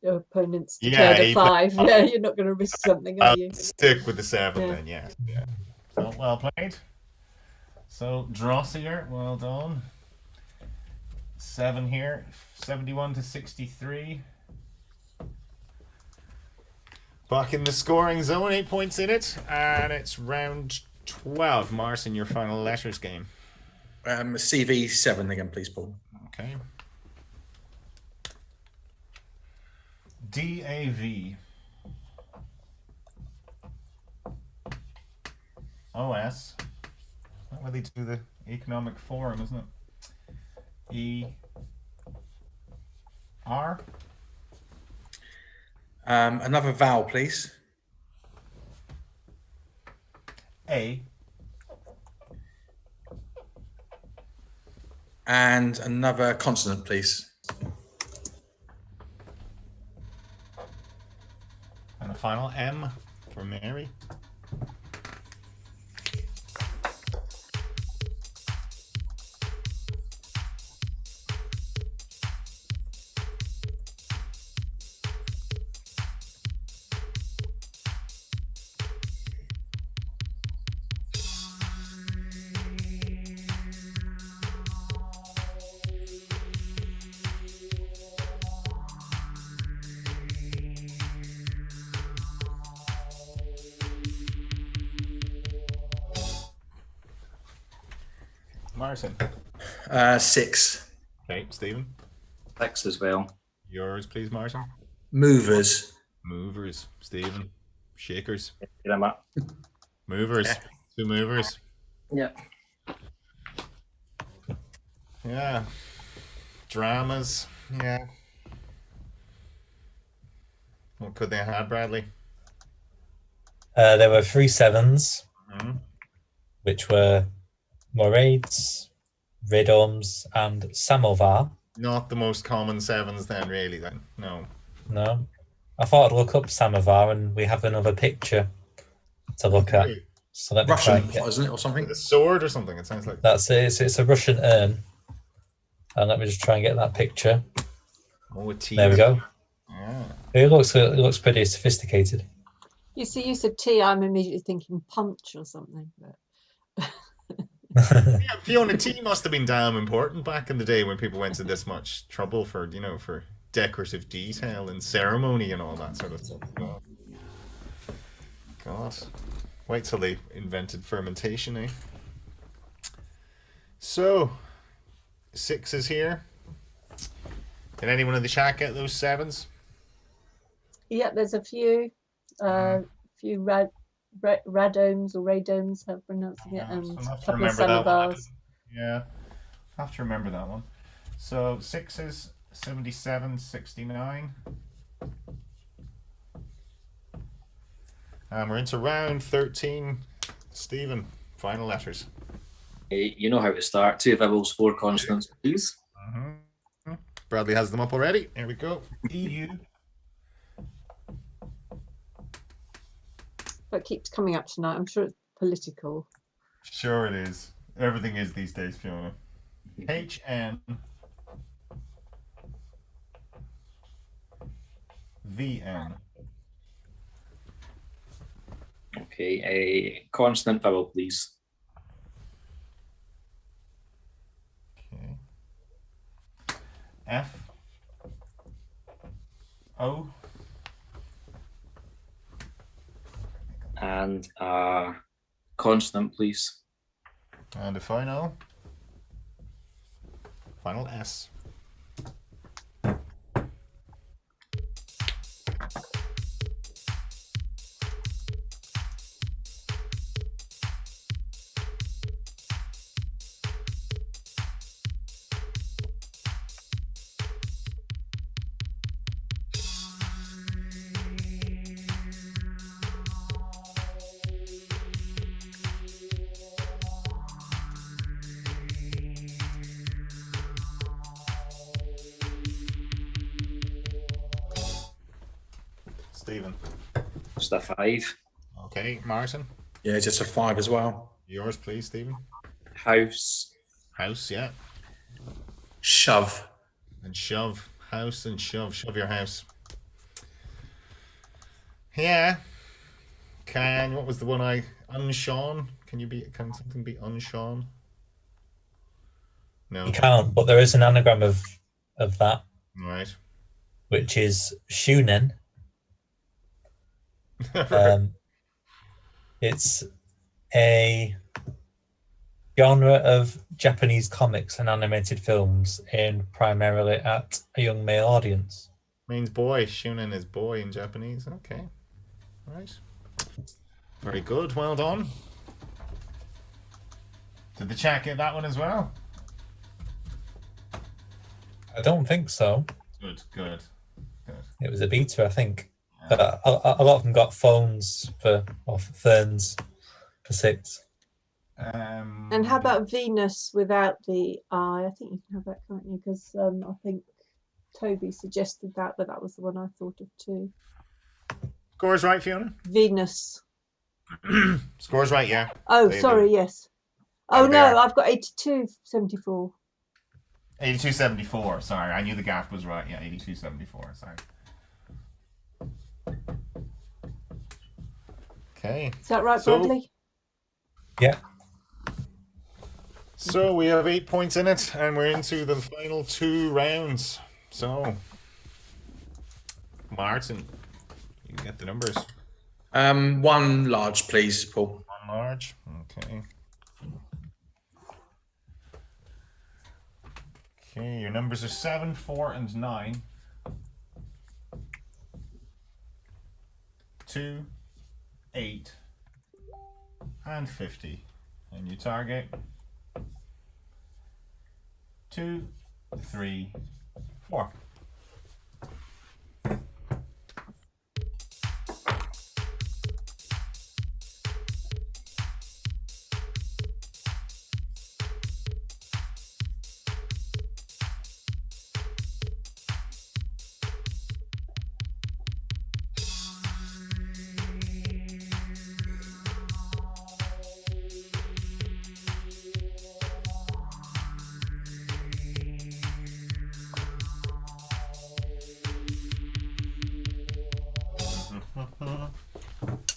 [SPEAKER 4] opponent's
[SPEAKER 3] Yeah,
[SPEAKER 4] declared a 5, yeah, you're not going to risk something, are
[SPEAKER 3] I'll
[SPEAKER 4] you?
[SPEAKER 3] stick with the 7
[SPEAKER 4] Yeah.
[SPEAKER 3] then. Yeah. So well played. So Drossier, well done. 7 here, 71 to 63. Back in the scoring zone, 8 points in it, and it's round 12. Martyn, your final letters game.
[SPEAKER 7] CV7 again, please, Paul.
[SPEAKER 3] Okay. DAV. OS. Not really to the Economic Forum, isn't it? ER.
[SPEAKER 7] Another vowel, please.
[SPEAKER 3] A.
[SPEAKER 7] And another consonant, please.
[SPEAKER 3] And a final M for Mary. Martyn.
[SPEAKER 7] 6.
[SPEAKER 3] Okay, Stephen.
[SPEAKER 2] 6 as well.
[SPEAKER 3] Yours, please, Martyn.
[SPEAKER 7] Movers.
[SPEAKER 3] Movers, Stephen. Shakers.
[SPEAKER 2] Here I'm at.
[SPEAKER 3] Movers. 2 movers.
[SPEAKER 2] Yeah.
[SPEAKER 3] Yeah. Dramas. Yeah. What could they have had, Bradley?
[SPEAKER 5] There were 3 sevens,
[SPEAKER 3] Mhm.
[SPEAKER 5] which were Morades, Ridoms, and Samovar.
[SPEAKER 3] Not the most common 7s then, really, then. No.
[SPEAKER 5] No. I thought I'd look up Samovar, and we have another picture to look at. So let me try
[SPEAKER 7] Russian
[SPEAKER 5] and get...
[SPEAKER 7] pot, isn't it, or something?
[SPEAKER 3] A sword or something, it sounds like.
[SPEAKER 5] That's it. It's a Russian urn. And let me just try and get that picture.
[SPEAKER 3] Oh, a T.
[SPEAKER 5] There we go.
[SPEAKER 3] Yeah.
[SPEAKER 5] It looks pretty sophisticated.
[SPEAKER 4] You see, you said tea. I'm immediately thinking punch or something. But
[SPEAKER 3] Yeah, Fiona T must have been damn important back in the day when people went to this much trouble for, for decorative detail and ceremony and all that sort of stuff. God. Wait till they invented fermentation, eh? So, 6 is here. Did anyone in the chat get those 7s?
[SPEAKER 4] yeah, there's a few radomes or radomes, how pronouncing it, and
[SPEAKER 3] I'll have
[SPEAKER 4] a
[SPEAKER 3] to
[SPEAKER 4] couple of
[SPEAKER 3] remember that one.
[SPEAKER 4] samovars.
[SPEAKER 3] Yeah, have to remember that one. So 6 is 77, 69. And we're into round 13. Stephen, final letters.
[SPEAKER 2] You know how to start. 2 vowels, 4 consonants, please.
[SPEAKER 3] Bradley has them up already. Here we go. EU.
[SPEAKER 4] But it keeps coming up tonight. I'm sure it's political.
[SPEAKER 3] Sure it is. Everything is these days, Fiona. HN. VN.
[SPEAKER 2] Okay, a consonant vowel, please.
[SPEAKER 3] Okay. F. O.
[SPEAKER 2] And a consonant, please.
[SPEAKER 3] And a final S. Stephen.
[SPEAKER 2] Just a 5.
[SPEAKER 3] Okay, Martyn.
[SPEAKER 7] Yeah, just a 5 as well.
[SPEAKER 3] Yours, please, Stephen.
[SPEAKER 2] House.
[SPEAKER 3] House, yeah.
[SPEAKER 7] Shove.
[SPEAKER 3] And shove. House and shove. Shove your house. Yeah. What was the one unshorn? Can something be unshorn? No.
[SPEAKER 5] You can't, but there is an anagram of that,
[SPEAKER 3] Right.
[SPEAKER 5] which is shunen. It's a genre of Japanese comics and animated films aimed primarily at a young male audience.
[SPEAKER 3] Means boy. Shunen is boy in Japanese. Okay. Right. Very good. Well done. Did the chat get that one as well?
[SPEAKER 5] I don't think so.
[SPEAKER 3] Good. Good. Good.
[SPEAKER 5] It was a beta, I think. A lot of them got phones or ferns for 6.
[SPEAKER 4] And how about Venus without the I? I think you can have that, can't you? Because I think Toby suggested that, but that was the one I thought of too.
[SPEAKER 3] Score's right, Fiona?
[SPEAKER 4] Venus.
[SPEAKER 3] Score's right, yeah.
[SPEAKER 4] Oh,
[SPEAKER 3] They
[SPEAKER 4] sorry,
[SPEAKER 3] do.
[SPEAKER 4] yes. Oh,
[SPEAKER 3] They
[SPEAKER 4] no,
[SPEAKER 3] are.
[SPEAKER 4] I've got 82.74.
[SPEAKER 3] 82.74. Sorry, I knew the gap was right. Yeah, 82.74. Sorry. Okay.
[SPEAKER 4] Is that right,
[SPEAKER 3] So-
[SPEAKER 4] Bradley?
[SPEAKER 5] Yeah.
[SPEAKER 3] So we have 8 points in it, and we're into the final 2 rounds. So, Martyn, you can get the numbers.
[SPEAKER 7] 1 large, please, Paul.
[SPEAKER 3] 1 large. Okay. Okay, your numbers are 7, 4, and 9. 2, 8, and 50. And you target 2, 3, 4.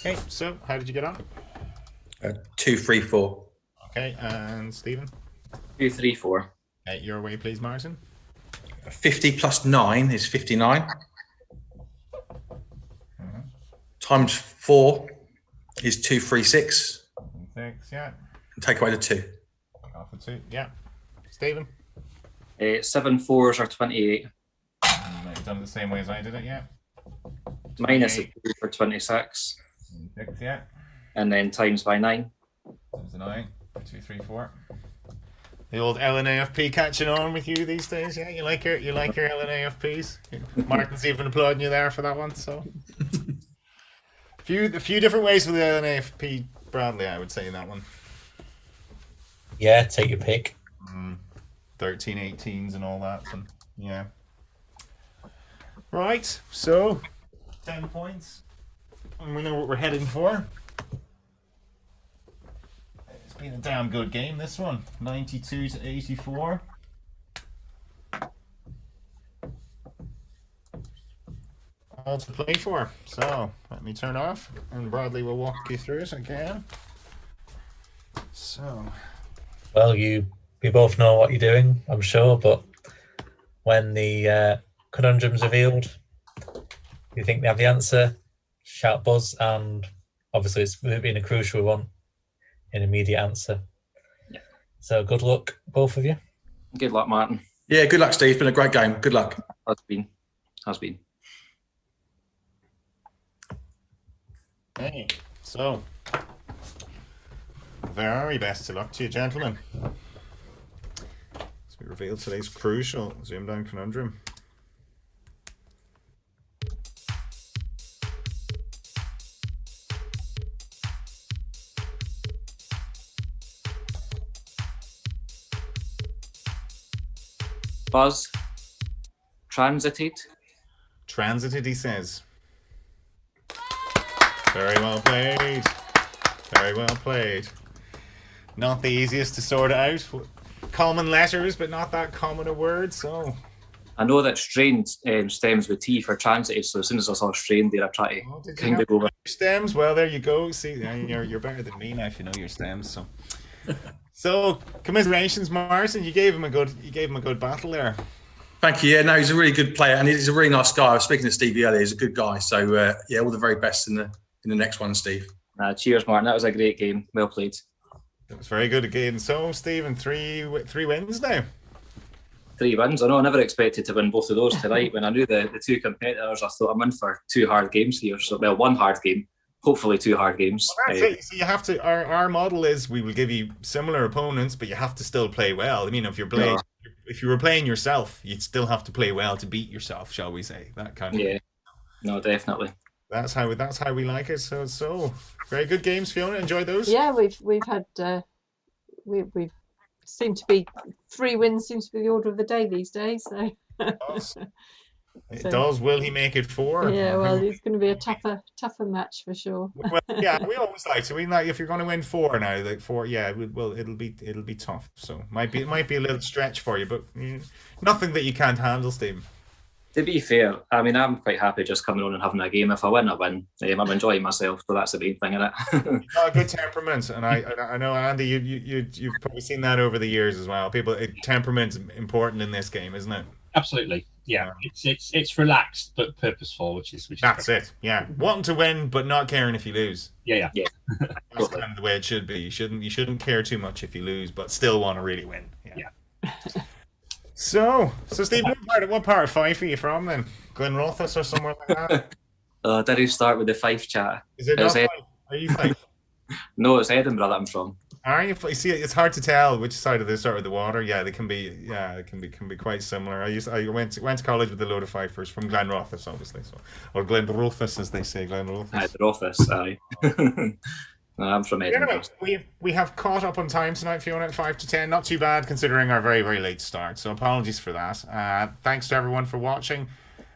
[SPEAKER 3] Okay, so how did you get on?
[SPEAKER 7] 2, 3, 4.
[SPEAKER 3] Okay, and Stephen?
[SPEAKER 2] 2, 3, 4.
[SPEAKER 3] Okay, your way, please, Martyn.
[SPEAKER 7] 50 plus 9 is 59. Times 4 is 236.
[SPEAKER 3] 6, yeah.
[SPEAKER 7] And take away the 2.
[SPEAKER 3] Off the 2, yeah. Stephen?
[SPEAKER 2] 7 4s are 28.
[SPEAKER 3] You've done it the same way as I did it, yeah.
[SPEAKER 2] Minus a
[SPEAKER 3] 28.
[SPEAKER 2] 2 for 26.
[SPEAKER 3] 6, yeah.
[SPEAKER 2] And then times by 9.
[SPEAKER 3] Times the 9. 2, 3, 4. The old LNAFP catching on with you these days, yeah? You like your LNAFPs? Martyn's even applauding you there for that one, so. A few different ways for the LNAFP, Bradley, I would say, in that one.
[SPEAKER 5] Yeah, take your pick.
[SPEAKER 3] 13, 18s and all that, and yeah. Right, so 10 points. And we know what we're heading for. It's been a damn good game, this one. 92 to 84. All to play for. So, let me turn off, and Bradley will walk you through it again. So,
[SPEAKER 5] Well, we both know what you're doing, I'm sure, but when the conundrum's revealed, you think they have the answer, shout buzz, and obviously it's been a crucial one, an immediate answer.
[SPEAKER 2] Yeah.
[SPEAKER 5] So good luck, both of you.
[SPEAKER 2] Good luck, Martyn.
[SPEAKER 7] Yeah, good luck, Steve. It's been a great game. Good luck.
[SPEAKER 2] Has been.
[SPEAKER 3] hey, so very best of luck to you, gentlemen. As we reveal today's crucial ZoomDown conundrum.
[SPEAKER 2] Buzz. Transited.
[SPEAKER 3] Transited, he says. Very well played. Very well played. Not the easiest to sort out. Common letters, but not that common a word, so.
[SPEAKER 2] I know that strained stems with T for transited, so as soon as I saw strained there, I tried
[SPEAKER 3] Oh,
[SPEAKER 2] to
[SPEAKER 3] did you
[SPEAKER 2] kind
[SPEAKER 3] know
[SPEAKER 2] of go with
[SPEAKER 3] your stems? Well, there you go. See, you're better than me now if you know your stems, so. So, commiserations, Martyn. You gave him a good battle there.
[SPEAKER 7] Thank you. Yeah, no, he's a really good player, and he's a really nice guy. I was speaking to Stevie earlier. He's a good guy. So yeah, all the very best in the next one, Steve.
[SPEAKER 2] Cheers, Martyn. That was a great game. Well played.
[SPEAKER 3] It was very good again. So, Stephen, three wins now.
[SPEAKER 2] 3 wins. I know I never expected to win both of those tonight. When I knew the 2 competitors, I thought I'm in for 2 hard games here. So, well, 1 hard game, hopefully 2 hard games.
[SPEAKER 3] Well, that's it. So you have to. Our model is we will give you similar opponents, but you have to still play well. I mean, if you were playing yourself, you'd still have to play well to beat yourself, shall we say? That kind of.
[SPEAKER 2] Yeah. No, definitely.
[SPEAKER 3] That's how we like it. So very good games, Fiona. Enjoy those.
[SPEAKER 4] Yeah, we've had we've seemed to be 3 wins seems to be the order of the day these days. So
[SPEAKER 3] It does. Will he make it 4?
[SPEAKER 4] yeah, well, it's going to be a tougher match for sure.
[SPEAKER 3] Well, yeah, we always like to. We like if you're going to win 4 now, like 4. Yeah, well, it'll be tough. So it might be a little stretch for you, but nothing that you can't handle, Steve.
[SPEAKER 2] To be fair, I mean, I'm quite happy just coming on and having a game. If I win, I win. I'm enjoying myself, so that's the main thing, isn't it?
[SPEAKER 3] You've got a good temperament, and I know, Andy, you've probably seen that over the years as well. Temperament's important in this game, isn't it?
[SPEAKER 6] Absolutely, yeah. It's relaxed but purposeful, which is
[SPEAKER 3] that's it. Yeah, wanting to win but not caring if you lose.
[SPEAKER 6] Yeah.
[SPEAKER 3] That's kind of the way it should be. You shouldn't care too much if you lose, but still want to really win. Yeah. So Steve, what part of Fife are you from then? Glenrothes or somewhere like that?
[SPEAKER 2] Did he start with the Fife chat?
[SPEAKER 3] Is it not Fife? Are you Fife?
[SPEAKER 2] No, it's Edinburgh that I'm from.
[SPEAKER 3] Are you? See, it's hard to tell which side of the water. Yeah, they can be. Yeah, it can be quite similar. I went to college with a load of Fifers from Glenrothes, obviously. So, or Glenrothes as they say, Glenrothes.
[SPEAKER 2] Glenrothes, aye. No, I'm from Edinburgh.
[SPEAKER 3] Anyway, we have caught up on time tonight, Fiona, at 5 to 10. Not too bad considering our very, very late start. So apologies for that. Thanks to everyone for watching.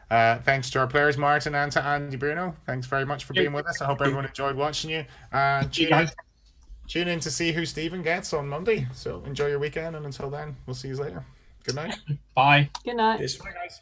[SPEAKER 3] Thanks to our players, Martyn, and to Andy Bruno. Thanks very much for being with us. I hope everyone enjoyed watching you. Tune in to see who Stephen gets on Monday. So enjoy your weekend, and until then, we'll see you later. Good night.
[SPEAKER 6] Bye.
[SPEAKER 4] Good night.
[SPEAKER 7] Cheers.
[SPEAKER 3] Bye, guys.